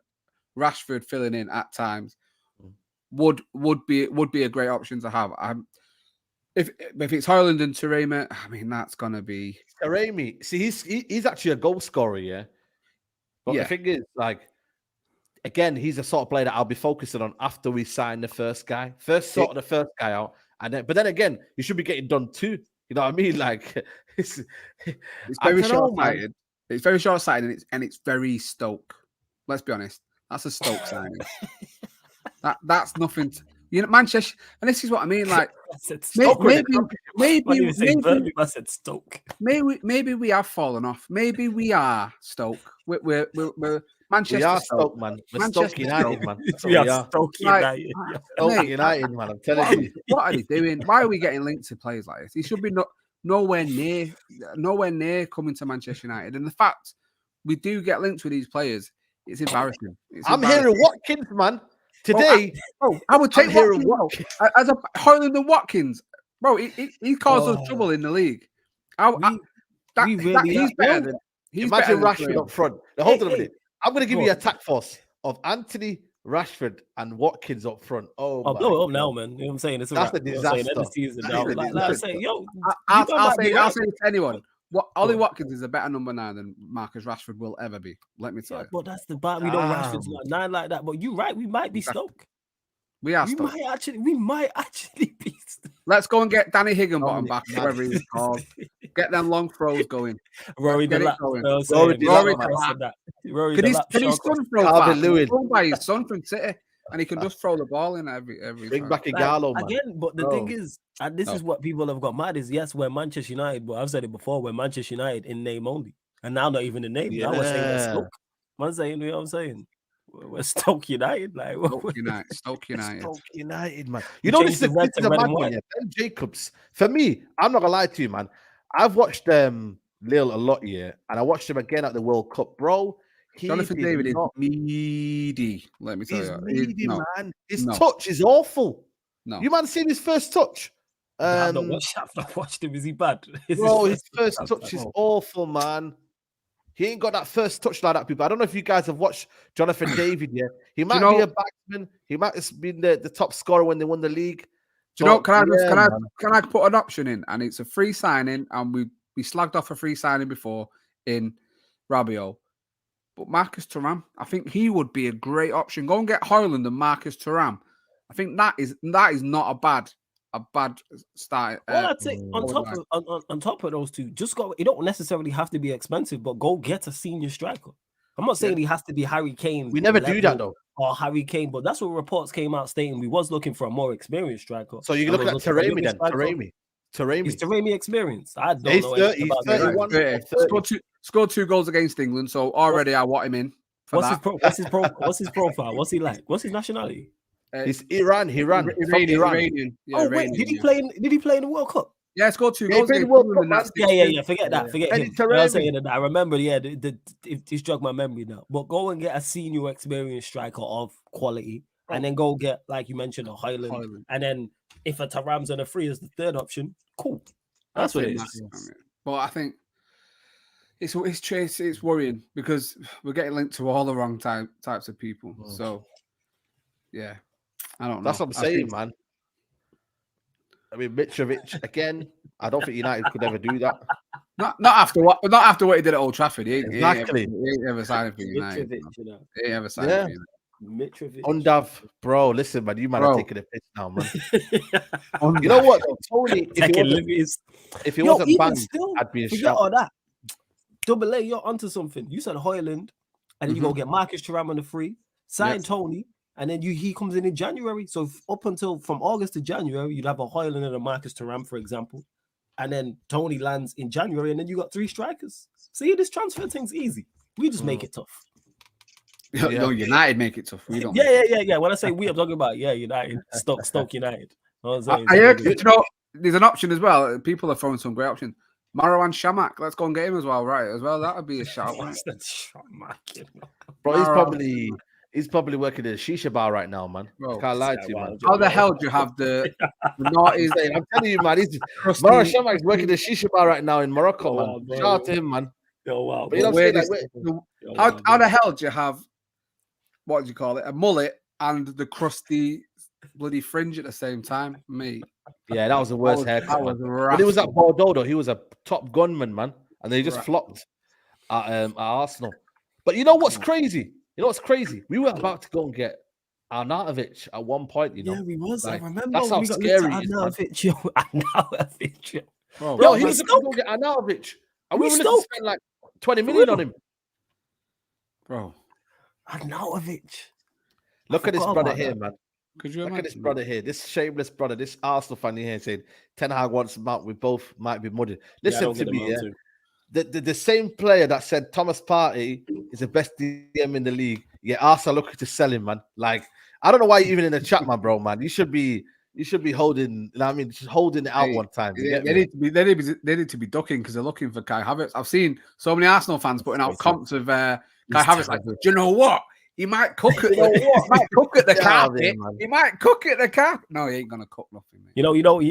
Rashford filling in at times, would be a great option to have. If it's Højlund and Taremi, I mean, that's gonna be Taremi. See, he's actually a goal scorer, yeah. But the thing is, like, again, he's the sort of player that I'll be focusing on after we sign the first guy. Sort the first guy out, but then again, you should be getting done too. You know what I mean? Like, it's very short-sighted. It's very short-sighted, and it's very Stoke. Let's be honest. That's a Stoke signing. That's nothing. You know, Manchester, and this is what I mean. Like, I said Stoke. maybe I said Stoke. Maybe we have fallen off. Maybe we are Stoke. We're Manchester. We are Stoke, man. We're Stoke United, man. We are Stoke United. Stoke United, man. I'm telling you. What are they doing? Why are we getting linked to players like this? He should be nowhere near coming to Manchester United. And the fact we do get linked with these players, it's embarrassing. I'm hearing Watkins, man. Today, I would take Watkins as a Højlund and Watkins, bro. He caused us trouble in the league. He's better than. Imagine Rashford up front. Now, hold on a minute. I'm going to give you a attack force of Anthony, Rashford, and Watkins up front. I'll blow it up now, man. You know what I'm saying? That's a disaster. Like, say, yo, I'll say to anyone. Ollie Watkins is a better number 9 than Marcus Rashford will ever be. Let me tell you. But that's the bad. We know Rashford's not 9 like that. But you're right. We might be Stoke. We are Stoke. We might actually be Stoke. Let's go and get Danny Higginbottom back, whoever he's called. Get them long throws going. Rory the lap. Rory, can his son throw back? By his son from City. and he can just throw the ball in every Bring time. back Like, Igalo, man. again, but the Bro. thing is, and this No. is what people have got mad is, yes, we're Manchester United, but I've said it before, we're Manchester United in name only. And now not even in name. Now we're saying we're Yeah. Stoke. Man saying, you know what I'm saying? We're Stoke United. Like, Stoke United. Stoke United. Stoke United, man. We You know, this changed is the red a to red mad and one. white. Yeah. Ben Jacobs. For me, I'm not gonna lie to you, man. I've watched Lille a lot, yeah, and I watched him again at the World Cup, bro. He Jonathan did David is not. meaty. Let me tell He's you. meaty, No, man. His no. touch is awful. no. You man seen his first touch? I've not watched him. Is he bad? Is Bro, his first touch touch is bad? awful, man. He ain't got that first touch like that, people. I don't know if you guys have watched Jonathan David, yeah. He might be a batsman. He might have been the top scorer when they won the league. Do you know? But yeah, Can I put an option in? And it's a free signing, and we slagged off a free signing before in Rabiot. But Marcus Thuram, I think he would be a great option. Go and get Højlund and Marcus Thuram. I think that is not a bad start. Well, I'd say on top of those two, just go. It don't necessarily have to be expensive, but go get a senior striker. I'm not saying he has to be Harry Kane. we never do that though. Or Harry Kane, but that's what reports came out stating we was looking for a more experienced striker. So you look at Taremi then. Taremi. Is Taremi experienced? I don't He's know. 30, he's 31. 30. Scored 2 goals against England, so already I want him in. What's his profile? What's he like? What's his nationality? He's Iran. Iranian. Yeah, oh wait, did he play in the World Cup? Yeah, scored 2 Yeah, goals. He played the World Cup, man. Yeah. Forget that. Forget And him. it's I was Taremi. saying that. I remember. Yeah, it struck my memory now. But go and get a senior experienced striker of quality, and then go get, like you mentioned, a Højlund. And then if a Thuram's and a free is the third option, cool. That's what it is. But I think it's worrying because we're getting linked to all the wrong types of people. So yeah, I don't know. That's what I'm saying, man. I mean, Mitrovic again. I don't think United could ever do that. Not after what he did at Old Trafford. He ain't ever signed for United. He ain't ever signed for United. Mitrovic. Undav, bro, listen, man, you might have taken a piss now, man. You know what, though, Tony? If he wasn't banned, I'd be a forget shout. all that. Double A, you're onto something. You said Højlund, and then you go get Marcus Thuram on the free, sign Tony, and then he comes in January. So up until from August to January, you'd have a Højlund and a Marcus Thuram, for example, and then Tony lands in January, and then you got 3 strikers. See, this transfer thing's easy. We just make it tough. No, United make it tough. We don't. Yeah. When I say we, I'm talking about United, Stoke United. I heard, you know, there's an option as well. People are throwing some great options. Marwan Shamak, let's go and get him as well, right? As well, that would be a shout. Bro, he's probably working in a shisha bar right now, man. Bro, can't lie to you, man. How the hell do you have the naughty? I'm telling you, man. Marwan Shamak's working in a shisha bar right now in Morocco, man. Shout out to him, man. Oh wow! But you know what I'm saying? How the hell do you have, what do you call it, a mullet and the crusty bloody fringe at the same time? Me. Yeah, that was the worst haircut. When he was at Bordeaux, though, he was a top gunman, man, and they just flopped at Arsenal. But you know what's crazy? We were about to go and get Arnautovic at one point, you know. Yeah, we was. Like, I remember. that's how scary it is, man. Arnautovic. Bro, he was going to go get Arnautovic. And we were going to spend like 20 million on him. Bro. Arnautovic. Look at this brother here, man. Could you Look at this brother here, this shameless brother, this Arsenal fan here saying Ten Hag wants Mount. We both might be muddied. Listen to me, the same player that said Thomas Partey is the best DM in the league. Yeah, Arsenal looking to sell him, man. Like, I don't know why you're even in the chat, my bro, man. You should be holding. You know what I mean, just holding it out one time. They need to be ducking because they're looking for Kai Havertz. I've seen so many Arsenal fans putting out comps of Kai Havertz. Like, do you know what? He might cook at the carpet. He might cook at the carpet. No, he ain't gonna cook nothing, mate. You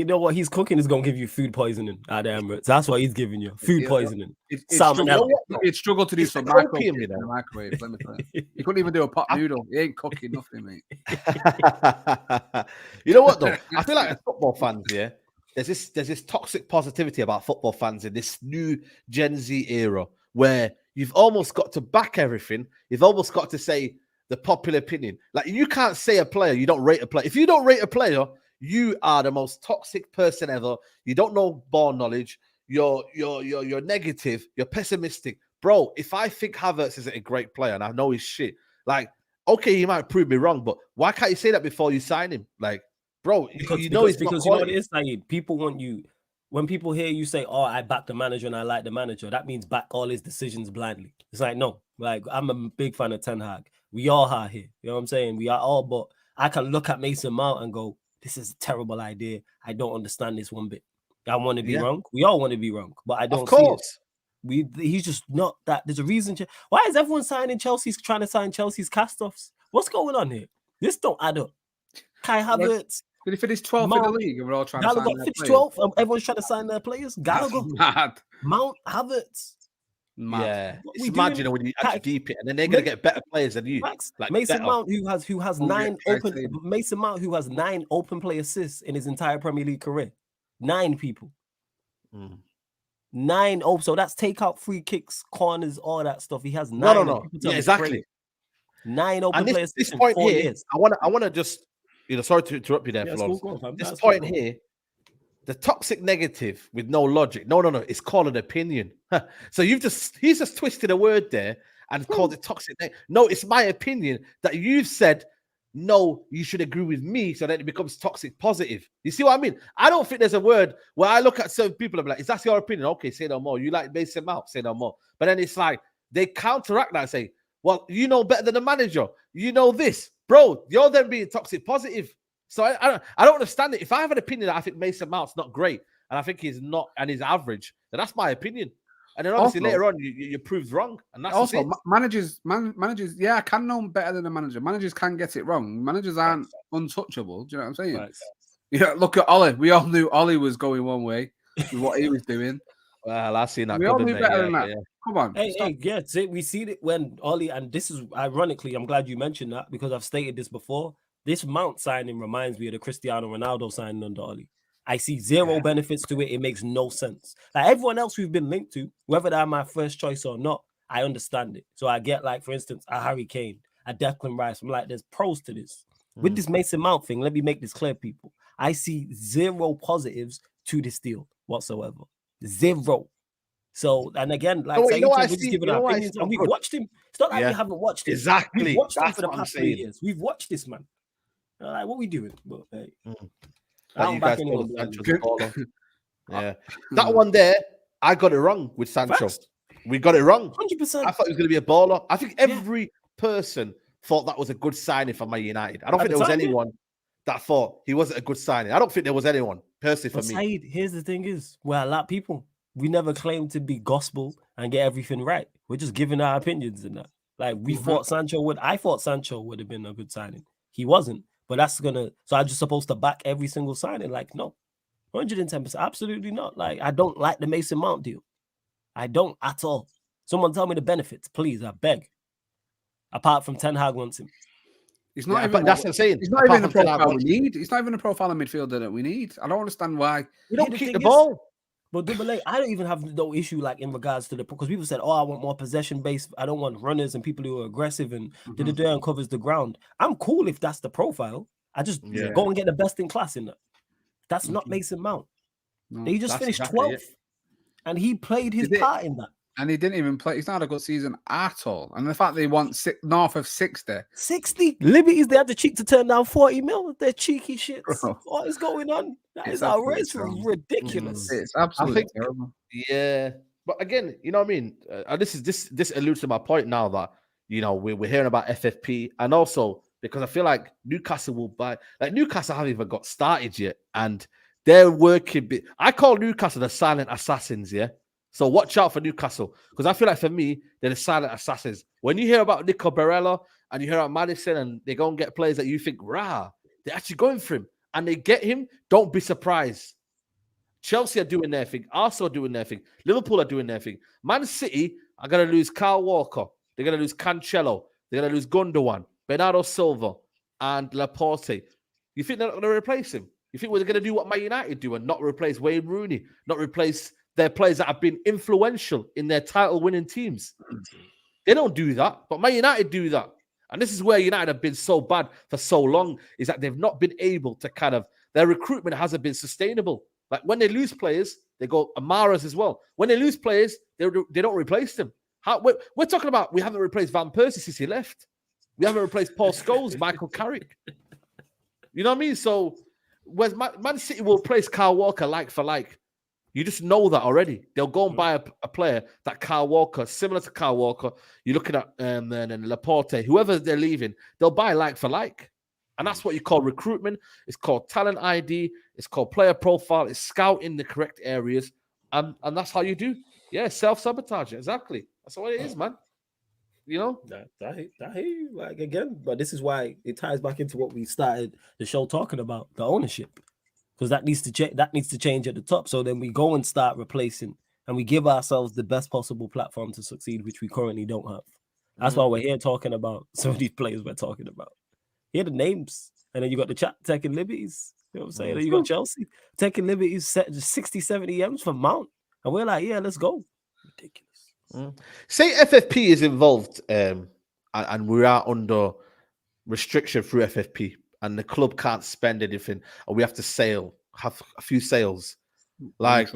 know what he's cooking is gonna give you food poisoning at the Emirates. That's what he's giving you. Food poisoning. He'd struggle to do some microwave in the microwave. Let me tell you. He couldn't even do a pot noodle. He ain't cooking nothing, mate. You know what though? I feel like as football fans, yeah, there's this toxic positivity about football fans in this new Gen Z era where you've almost got to back everything. You've almost got to say the popular opinion. Like, you can't say a player, you don't rate a player. If you don't rate a player, you are the most toxic person ever. You don't know ball knowledge. You're negative. You're pessimistic. Bro, if I think Havertz is a great player and I know he's shit, like, okay, he might prove me wrong, but why can't you say that before you sign him? Like, bro, Because, you know he's not because you know what quality. it is, Saeed? People want you. When people hear you say, "Oh, I back the manager and I like the manager," that means back all his decisions blindly. It's like, no, like I'm a big fan of Ten Hag. We all are here. You know what I'm saying? We are all, but I can look at Mason Mount and go, "This is a terrible idea. I don't understand this one bit. I want to be Yeah. wrong. We all want to be wrong, but I Of don't see it. course. He's just not that. There's a reason. Why is everyone signing Chelsea's trying to sign Chelsea's cast-offs? What's going on here? This don't add up. Kai Havertz. Did he finish 12th in the Mount, league? And we're all trying to Gallagher sign their finished players? 12th. Everyone's trying to sign their players. That's Gallagher, mad. Mount, Havertz. Mad. Yeah, What it's we mad, doing? you know, when you Kai- actually deep it, and then they're gonna get better players than you. Max, Like Mason better. Mount, who has We'll nine get open Caicedo. Mason Mount, who has 9 open play assists in his entire Premier League career. 9 people. Mm. 9 open. So that's take out free kicks, corners, all that stuff. He has 9. No, no, and no. people tell Yeah, me exactly. crazy. 9 open And play this assists in point 4 here, years. I wanna just, you know, sorry to interrupt you there, Yeah, Flawless. cool, fam. This That's point cool. here, the toxic negative with no logic. No, it's called an opinion. So he's just twisted a word there and called it toxic. No, it's my opinion that you've said. No, you should agree with me, so that it becomes toxic positive. You see what I mean? I don't think there's a word where I look at certain people and be like, "Is that your opinion?" Okay, say no more. You like Mason Mount? Say no more. But then it's like they counteract that and say, "Well, you know better than the manager. You know this, bro. You're then being toxic positive." So I don't understand it. If I have an opinion that I think Mason Mount's not great and I think he's not and he's average, then that's my opinion. And then obviously Also- later on you proved wrong, and that's Also, it. managers, yeah, I can know better than a manager. Managers can get it wrong. Managers aren't untouchable. Do you know what I'm saying? Right. Yeah, look at Ollie. We all knew Ollie was going one way with what he was doing. Well, I've seen that. We all coming, knew mate. better than Yeah, that. yeah. Come on. Hey, yeah, see, we see it when Ollie, and this is ironically, I'm glad you mentioned that because I've stated this before. This Mount signing reminds me of the Cristiano Ronaldo signing under Ollie. I see zero benefits to it. It makes no sense. Like everyone else we've been linked to, whether they're my first choice or not, I understand it. So I get, like, for instance, a Harry Kane, a Declan Rice. I'm like, there's pros to this. With this Mason Mount thing, let me make this clear, people. I see zero positives to this deal whatsoever. Zero. So, and again, like, You know what I we're just see? giving You know our what I opinions, see? and we've Good. watched him. It's not like Yeah. we haven't watched him. Exactly. We've watched him That's for the what I'm past 3 saying. years. We've watched this man. Like, what we doing? But hey, Like I'm you back guys anyone told blind. Sancho's a baller. Yeah, that one there, I got it wrong with Sancho. Facts. We got it wrong. 100%. I thought he was going to be a baller. I think every person thought that was a good signing for Man United. I don't At think the there was time, yeah. anyone that thought he wasn't a good signing. I don't think there was anyone personally But for me. Saeed, here's the thing is, we're a lot of people. We never claim to be gospel and get everything right. We're just giving our opinions in that. Like, we thought I thought Sancho would have been a good signing. He wasn't. But that's so I'm just supposed to back every single signing? Like, no. 110%. Absolutely not. Like, I don't like the Mason Mount deal. I don't at all. Someone tell me the benefits, please. I beg. Apart from Ten Hag wants him. He's not Yeah, even. but that's what I'm saying. He's not Apart even the from Ten Hag profile we wants- need. He's not even the profile of midfielder that we need. I don't understand why. We don't the keep thing the is- ball. But Double A, I don't even have no issue like in regards to because people said, "Oh, I want more possession based. I don't want runners and people who are aggressive and and covers the ground." I'm cool if that's the profile. I just go and get the best in class in that. That's not Mason Mount. No, He just that's finished exactly 12th, and he played his Is it- part in that. And he didn't even play. He's not had a good season at all. And the fact that he won north of 60. 60 Liberties, they had the cheek to turn down 40 mil. They're cheeky shits. Bro. What is going on? That It's is outrageous, absolutely ridiculous. It's absolutely think- terrible. Yeah, but again, you know what I mean. And this alludes to my point now that you know we're hearing about FFP, and also because I feel like Newcastle will buy. Like Newcastle haven't even got started yet, and they're working. I call Newcastle the silent assassins. Yeah, so watch out for Newcastle because I feel like for me they're the silent assassins. When you hear about Nico Barella and you hear about Madison, and they go and get players that you think, rah, they're actually going for him, and they get him. Don't be surprised. Chelsea are doing their thing. Arsenal are doing their thing. Liverpool are doing their thing. Man City are going to lose Kyle Walker. They're going to lose Cancelo. They're going to lose Gundogan, Bernardo Silva, and Laporte. You think they're not going to replace him? You think we're going to do what Man United do and not replace Wayne Rooney, not replace their players that have been influential in their title-winning teams? They don't do that, but Man United do that. And this is where United have been so bad for so long, is that they've not been able to their recruitment hasn't been sustainable. Like when they lose players, they go Amaras as well. When they lose players, they don't replace them. We're talking about we haven't replaced Van Persie since he left. We haven't replaced Paul Scholes, Michael Carrick. You know what I mean? So, whereas Man City will replace Kyle Walker like for like. You just know that already. They'll go and buy a player that Kyle Walker, similar to Kyle Walker. You're looking at then Laporte, whoever they're leaving, they'll buy like for like. And that's what you call recruitment. It's called talent ID. It's called player profile. It's scouting the correct areas. And that's how you do. Yeah, self-sabotage. Exactly. That's what it is, man. You know? I hear you. Like, again, but this is why it ties back into what we started the show talking about, the ownership. Because that needs to change at the top. So then we go and start replacing, and we give ourselves the best possible platform to succeed, which we currently don't have. That's why we're here talking about some of these players we're talking about. Here are the names, and then you got the chat taking liberties. You know what I'm saying? Then you got Chelsea taking liberties, 60, 70 M's for Mount, and we're like, yeah, let's go. Ridiculous. Say FFP is involved, and we are under restriction through FFP. And the club can't spend anything, or we have to have a few sales. Like,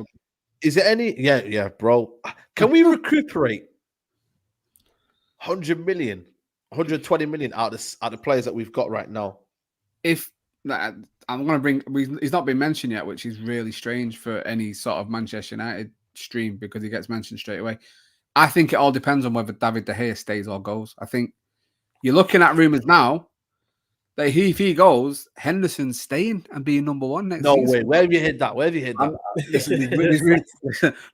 is there any? Yeah, bro. Can we recuperate 100 million, 120 million out of the players that we've got right now? If I'm going to bring, he's not been mentioned yet, which is really strange for any sort of Manchester United stream because he gets mentioned straight away. I think it all depends on whether David De Gea stays or goes. I think you're looking at rumours now. That if he goes, Henderson's staying and being number one next season. No way. Where have you hid that?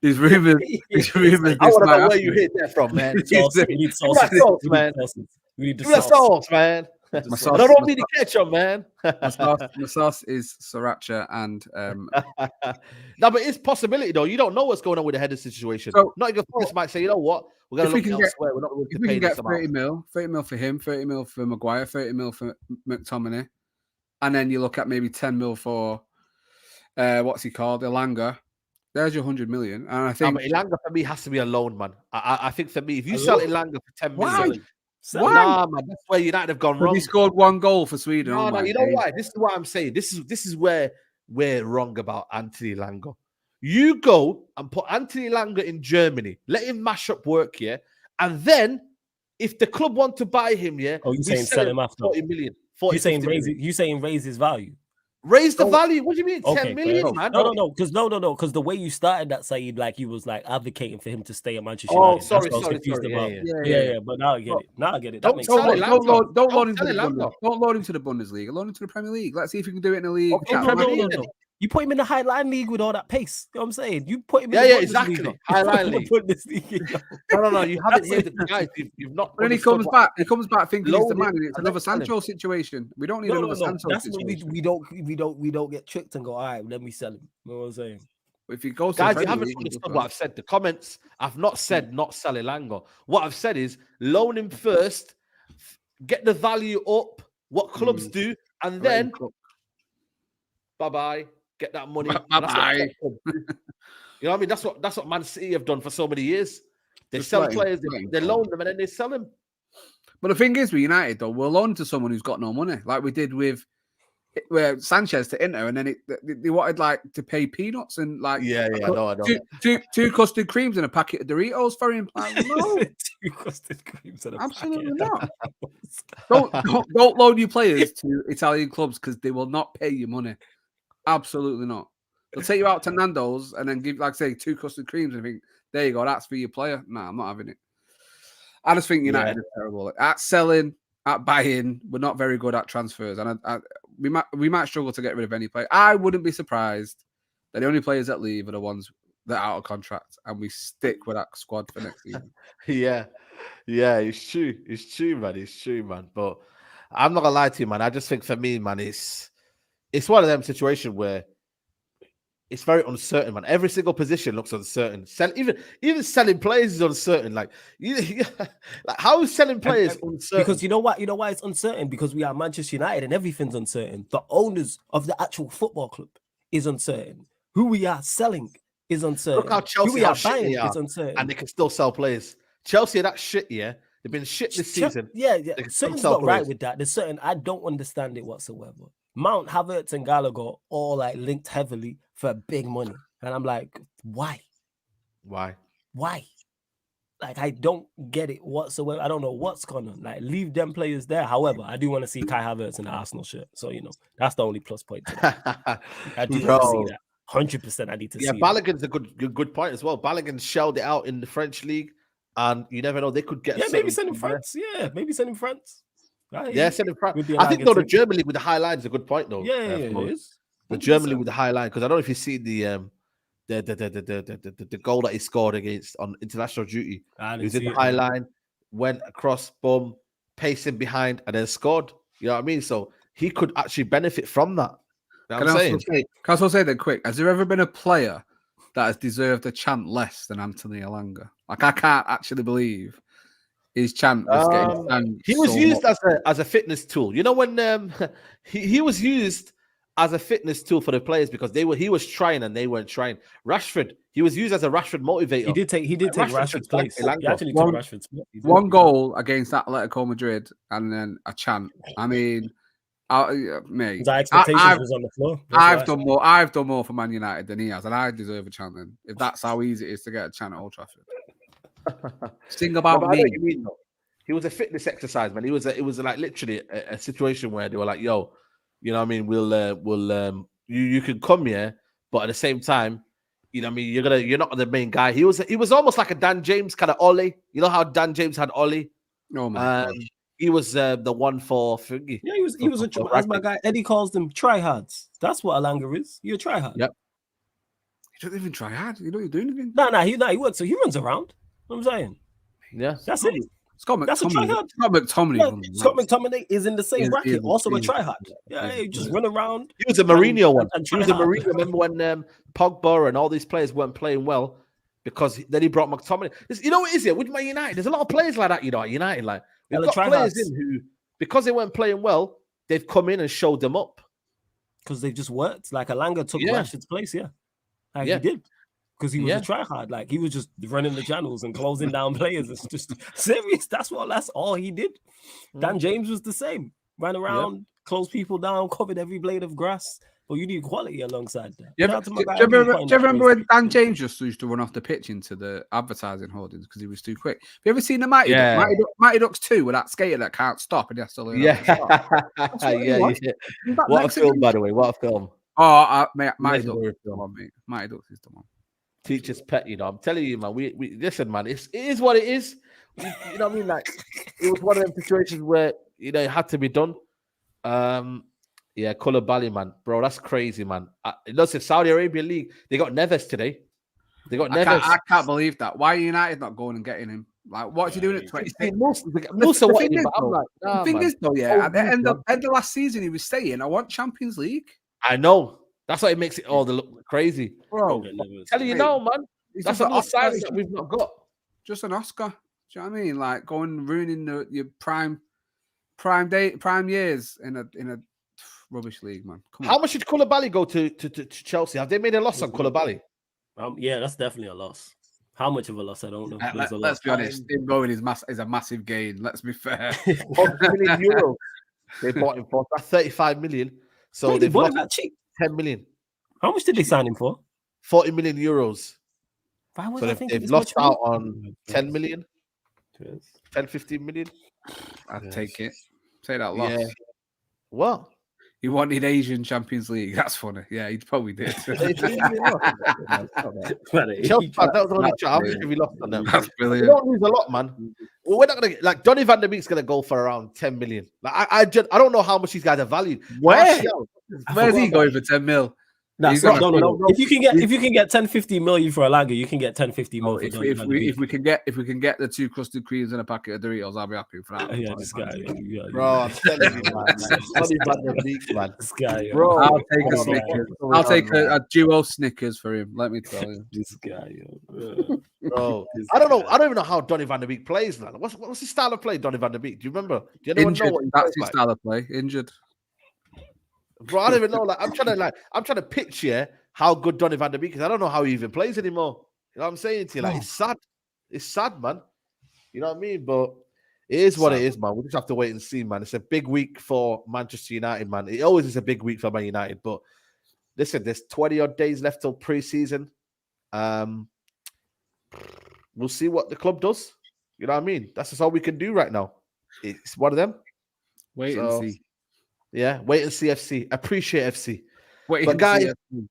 These rumors. I want to know where you hid that from, man. We need sauce, man. We need the sauce, man. I don't need the ketchup, man. The sauce is sriracha and no, but it's possibility though. You don't know what's going on with the Henderson situation. So, not even Forrest might say, you know what, we're going to look elsewhere. We're not willing to pay this amount. 30 mil for him, 30 mil for Maguire, 30 mil for McTominay, and then you look at maybe 10 mil for what's he called, Elanga. There's your 100 million, and I think Elanga for me has to be a loan, man. I think for me, if you sell Elanga for 10 million. Why? Nah, man, that's where United have gone wrong. He scored one goal for Sweden. No, you know why? This is what I'm saying. This is where we're wrong about Anthony Elanga. You go and put Anthony Elanga in Germany, let him mash up work here, and then if the club want to buy him, you saying sell him after 40 million? You saying raise his value? Raise the value. What do you mean? 10 million, man? No. Because the way you started that, Saeed, like you was like advocating for him to stay at Manchester United. Sorry. Yeah. But now I get it. Don't load him to the Bundesliga. Don't load him to the Bundesliga. Load him to the Premier League. Let's see if he can do it in the league. Okay, no. You put him in the Highline League with all that pace. You know what I'm saying? You put him in the exactly. Highline League. No. You haven't heard the guys. You've not. When he comes back thinking he's the man. It's another Sancho situation. We don't need another Sancho situation. We don't get tricked and go, all right, let me sell him. You know what I'm saying? If he goes, guys, you haven't understood what I've said. The comments, I've not said not sell Elanga. What I've said is loan him first, get the value up. What clubs do, and then bye. Get that money. Bye. You know what I mean? That's what Man City have done for so many years. They sell players, they loan them, and then they sell them. But the thing is, with United, though, we'll loan to someone who's got no money, like we did with Sanchez to Inter, and then they wanted like to pay peanuts and like I know. Two custard creams and a packet of Doritos for him. Like, no, 2 custard creams and a absolutely not. Don't loan your players to Italian clubs because they will not pay you money. Absolutely not. They'll take you out to Nando's and then give, like, say, 2 custard creams and think, there you go, that's for your player. Nah, I'm not having it. I just think United are terrible at selling, at buying. We're not very good at transfers, and we might struggle to get rid of any player. I wouldn't be surprised that the only players that leave are the ones that are out of contract, and we stick with that squad for next season. Yeah, it's true. It's true, man. But I'm not gonna lie to you, man. I just think for me, man, it's one of them situations where it's very uncertain, man. Every single position looks uncertain. Even selling players is uncertain. Like how is selling players uncertain? Because you know what? You know why it's uncertain? Because we are Manchester United and everything's uncertain. The owners of the actual football club is uncertain. Who we are selling is uncertain. Look how Chelsea who we are buying is uncertain. And they can still sell players. Chelsea are that shit, yeah. They've been shit this season. Yeah. Something's not right with that. There's certain I don't understand it whatsoever. Mount, Havertz, and Gallagher all like linked heavily for big money, and I'm like, why? Like, I don't get it whatsoever. I don't know what's going on. Like, leave them players there. However, I do want to see Kai Havertz in the Arsenal shirt. So, that's the only plus point to that. I do want to see that. 100% I need to see that. Balogun's a good point as well. Balogun shelled it out in the French league, and you never know, they could get maybe send him France. Yeah, maybe send him France. Right. Yeah, send him France. I think though the German league with the high line is a good point though. Yeah, it is. The German league with the high line, because I don't know if you see the goal that he scored against on international duty. He was in the high line, went across, boom, pacing behind, and then scored. You know what I mean? So he could actually benefit from that. You know what I'm saying? Can I also say that quick? Has there ever been a player that has deserved a chant less than Anthony Elanga? Like, I can't actually believe his chant was getting. He was used as a fitness tool. You know when he was used as a fitness tool for the players because he was trying and they weren't trying. Rashford, he was used as a Rashford motivator. He did take Rashford's place. He actually took Rashford's place. One goal against Atletico Madrid and then a chant. I mean, mate, the expectations was on the floor. I've done more for Man United than he has, and I deserve a chant. Then, if that's how easy it is to get a chant at Old Trafford. Sing about me. He was a fitness exercise, man. It was like literally a situation where they were like, "Yo, you know what I mean? We'll you can come here, but at the same time, you know what I mean, you're not the main guy." He was almost like a Dan James kind of Ollie. You know how Dan James had Ollie? Oh my gosh. He was the one for Fergie. Yeah, he was as my guy Eddie calls them tryhards. That's what Elanga is. You're a tryhard. Yep. You don't even try hard. You don't even do anything. No, he works. So he runs around. You know what I'm saying? Yeah. That's it. That's a tryhard. Scott McTominay is in the same bracket. Also a tryhard. Yeah, he just run around. He was a Mourinho one. He was a Mourinho. Remember when Pogba and all these players weren't playing well because then he brought McTominay. You know what it is here with Man United? There's a lot of players like that. You know, at United, like we've got players in who, because they weren't playing well, they've come in and showed them up because they've just worked. Like Elanga took Rashford's place. Yeah, he did. Because he was a tryhard, like he was just running the channels and closing down players. It's just serious. That's all he did. Dan James was the same. Ran around, closed people down, covered every blade of grass. But you need quality alongside that. Do you remember when Dan James just used to run off the pitch into the advertising hoardings because he was too quick? Have you ever seen the Mighty Ducks 2 with that skater that can't stop and he has to learn? What a film, by the way. What a film. Oh, Mighty Ducks is the one, mate. Mighty Ducks is the one. Teacher's pet, you know. I'm telling you, man. We listen, man. It is what it is. You know what I mean? Like it was one of them situations where it had to be done. Koulibaly, man, bro, that's crazy, man. Listen, Saudi Arabian League, they got Neves today. They got Neves. I can't believe that. Why are United not going and getting him? Like, what's he doing at 26? Most of what the thing is, though, at the end of last season, he was saying, "I want Champions League." I know. That's why it makes it all look crazy, bro. Tell you now, man. That's another sign that we've not got. Just an Oscar. Do you know what I mean? Like going ruining your prime years in a rubbish league, man. Come on. How much did Koulibaly go to Chelsea? Have they made a loss on Koulibaly? Yeah, that's definitely a loss. How much of a loss? I don't know. Let's be honest. Him going is a massive gain. Let's be fair. 40 million euros. They bought him for 35 million. So they've lost that cheap. 10 million. How much did they sign him for? 40 million euros. So they've lost out on 10 million. 10, 15 million. I'd take it. Say that loss. Yeah. What? He wanted Asian Champions League. That's funny. Yeah, he probably did. Chelsea, that was only how much have we lost on them? That's brilliant. We don't lose a lot, man. Well, we're not gonna like Donny van der Beek's gonna go for around 10 million. Like I don't know how much these guys are valued. Where's he going for 10 mil? No. If you can get 10-15 million for Elanga, you can get 10-50 million. If we can get the 2 crusted creams and a packet of Doritos, I'll be happy for that. Yeah, this guy, bro. I'm telling you, man. Donny van der Beek, man. This guy, bro. I'll take a Snickers. I'll take a duo Snickers for him. Let me tell you, this guy, bro. I don't know. I don't even know how Donny van der Beek plays, man. What's his style of play, Donny van der Beek? Do you remember? Do you know what that's his style of play? Injured. Bro, I don't even know. I'm trying to picture how good Donny van der Beek is. I don't know how he even plays anymore. You know what I'm saying to you? Like, it's sad. It's sad, man. You know what I mean? But it is what it is, man. We just have to wait and see, man. It's a big week for Manchester United, man. It always is a big week for Man United. But listen, there's 20 odd days left till pre-season. we'll see what the club does. You know what I mean? That's just all we can do right now. It's one of them. Wait and see. Yeah, wait and see FC. Appreciate FC. Wait But and guys, see.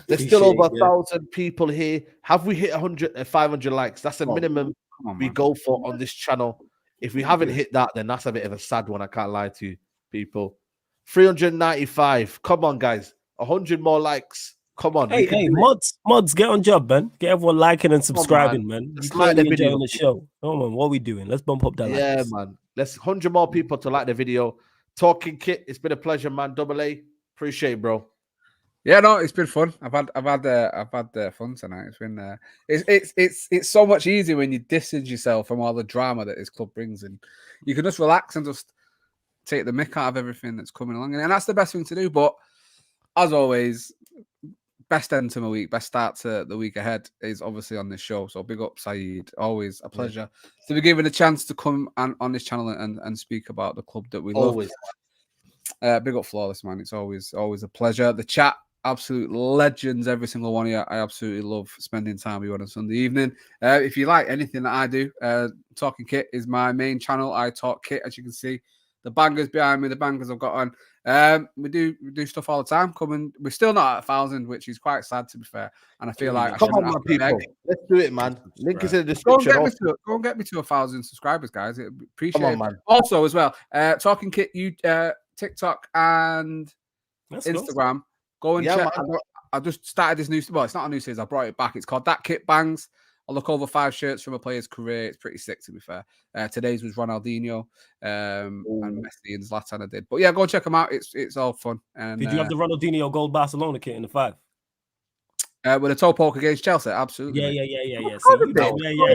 there's still over Appreciate it, 1,000 people here. Have we hit 100, 500 likes? That's the minimum Come on, we man. go for on this channel. If we haven't hit that, then that's a bit of a sad one. I can't lie to you, people. 395. Come on, guys. 100 more likes. Come on. we can Hey, do it. mods, get on job, man. Get everyone liking and subscribing, man. You Just like clearly the video. enjoying the show. Come on, what are we doing? Let's bump up that Yeah, likes. man. Let's 100 more people to like the video. Talking Kit, it's been a pleasure, man. Double A, appreciate it, bro. Yeah, no, it's been fun. I've had fun tonight. It's been it's so much easier when you distance yourself from all the drama that this club brings, and you can just relax and just take the mick out of everything that's coming along, and that's the best thing to do. But as always, best end to my week, best start to the week ahead is obviously on this show. So big up, Saeed. Always a pleasure to be given a chance to come on this channel and speak about the club that we Always. love. Big up, Flawless, man. It's always a pleasure. The chat, absolute legends, every single one of you. I absolutely love spending time with you on a Sunday evening. If you like anything that I do, Talking Kit is my main channel. I talk kit, as you can see. The bangers behind me, the bangers I've got on. We do stuff all the time. We're still not at 1,000, which is quite sad, to be fair. And I feel like Come on, man, people. Let's do it, man. Link is in the Go and description. get me to 1,000 subscribers, guys. Appreciate Come on, it. man. Also, as well, Talking Kit, TikTok and Let's go. Instagram. Go and Yeah, check. man. I just started this new. Well, it's not a new series. I brought it back. It's called That Kit Bangs. I look over 5 shirts from a player's career. It's pretty sick, to be fair. Today's was Ronaldinho, and Messi and Zlatan. I did, but yeah, go check them out. It's all fun. And Did you have the Ronaldinho gold Barcelona kit in the 5? with a toe poke against Chelsea? Absolutely. Yeah. mate. See, you Come did.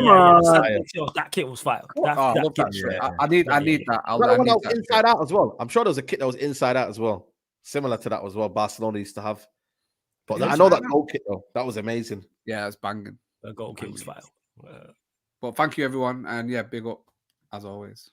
on. That kit was fire. I love that shit. I need that. I That one need that was that inside out as well. I'm sure there was a kit that was inside out as well. Similar to that as well. Barcelona used to have. But I know that goal kit though. That was amazing. Yeah, it's banging. That gold kit was fire. But thank you, everyone, and yeah, big up as always.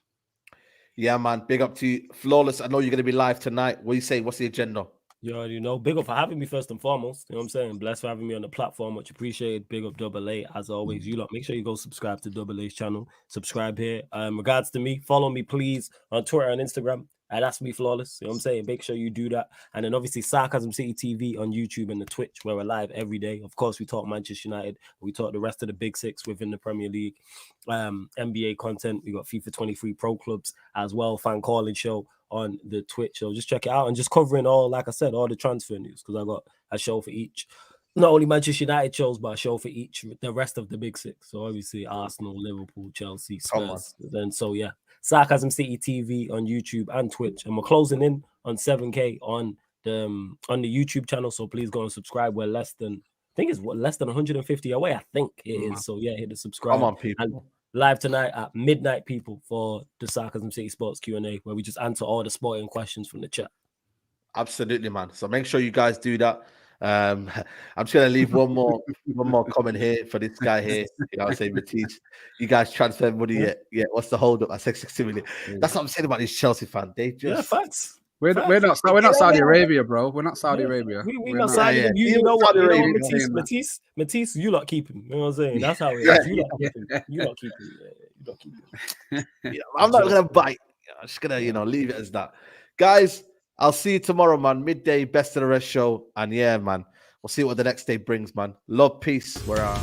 Yeah, man. Big up to you. Flawless. I know you're going to be live tonight. What do you say? What's the agenda? You already know. Big up for having me first and foremost. You know what I'm saying? Blessed for having me on the platform. Much appreciated. Big up Double A. As always, you lot, make sure you go subscribe to Double A's channel. Subscribe here. Regards to me, follow me, please, on Twitter and Instagram. That's me, Flawless. You know what I'm saying? Make sure you do that. And then obviously Sarcasm City TV on YouTube and the Twitch, where we're live every day. Of course, we talk Manchester United. We talk the rest of the big 6 within the Premier League. NBA content. We got FIFA 23 Pro Clubs as well. Fan calling show on the Twitch. So just check it out. And just covering all, like I said, all the transfer news, because I got a show for each. Not only Manchester United shows, but a show for each, the rest of the big 6. So obviously Arsenal, Liverpool, Chelsea, Spurs. Then so yeah. Sarcasm City TV on YouTube and Twitch, and we're closing in on 7K on the YouTube channel. So please go and subscribe. We're less than 150 away. I think it is. So yeah, hit the subscribe. Come on, people. And live tonight at midnight, people, for the Sarcasm City Sports Q&A, where we just answer all the sporting questions from the chat. Absolutely, man. So make sure you guys do that. I'm just gonna leave one more comment here for this guy here. You know, I say Matisse, you guys transfer money yet? Yeah. What's the hold up at 60 million? That's what I'm saying about these Chelsea fans. They just Facts. We're not Saudi Arabia, bro. We're not Saudi Arabia. We're not Saudi Arabia. You know what? Matisse, you lot keep him. You know what I'm saying? That's how it is. You lot keep him. Yeah, I'm not gonna bite. I'm just gonna leave it as that, guys. I'll see you tomorrow, man. Midday, best of the rest show. And yeah, man, we'll see what the next day brings, man. Love, peace. We're out.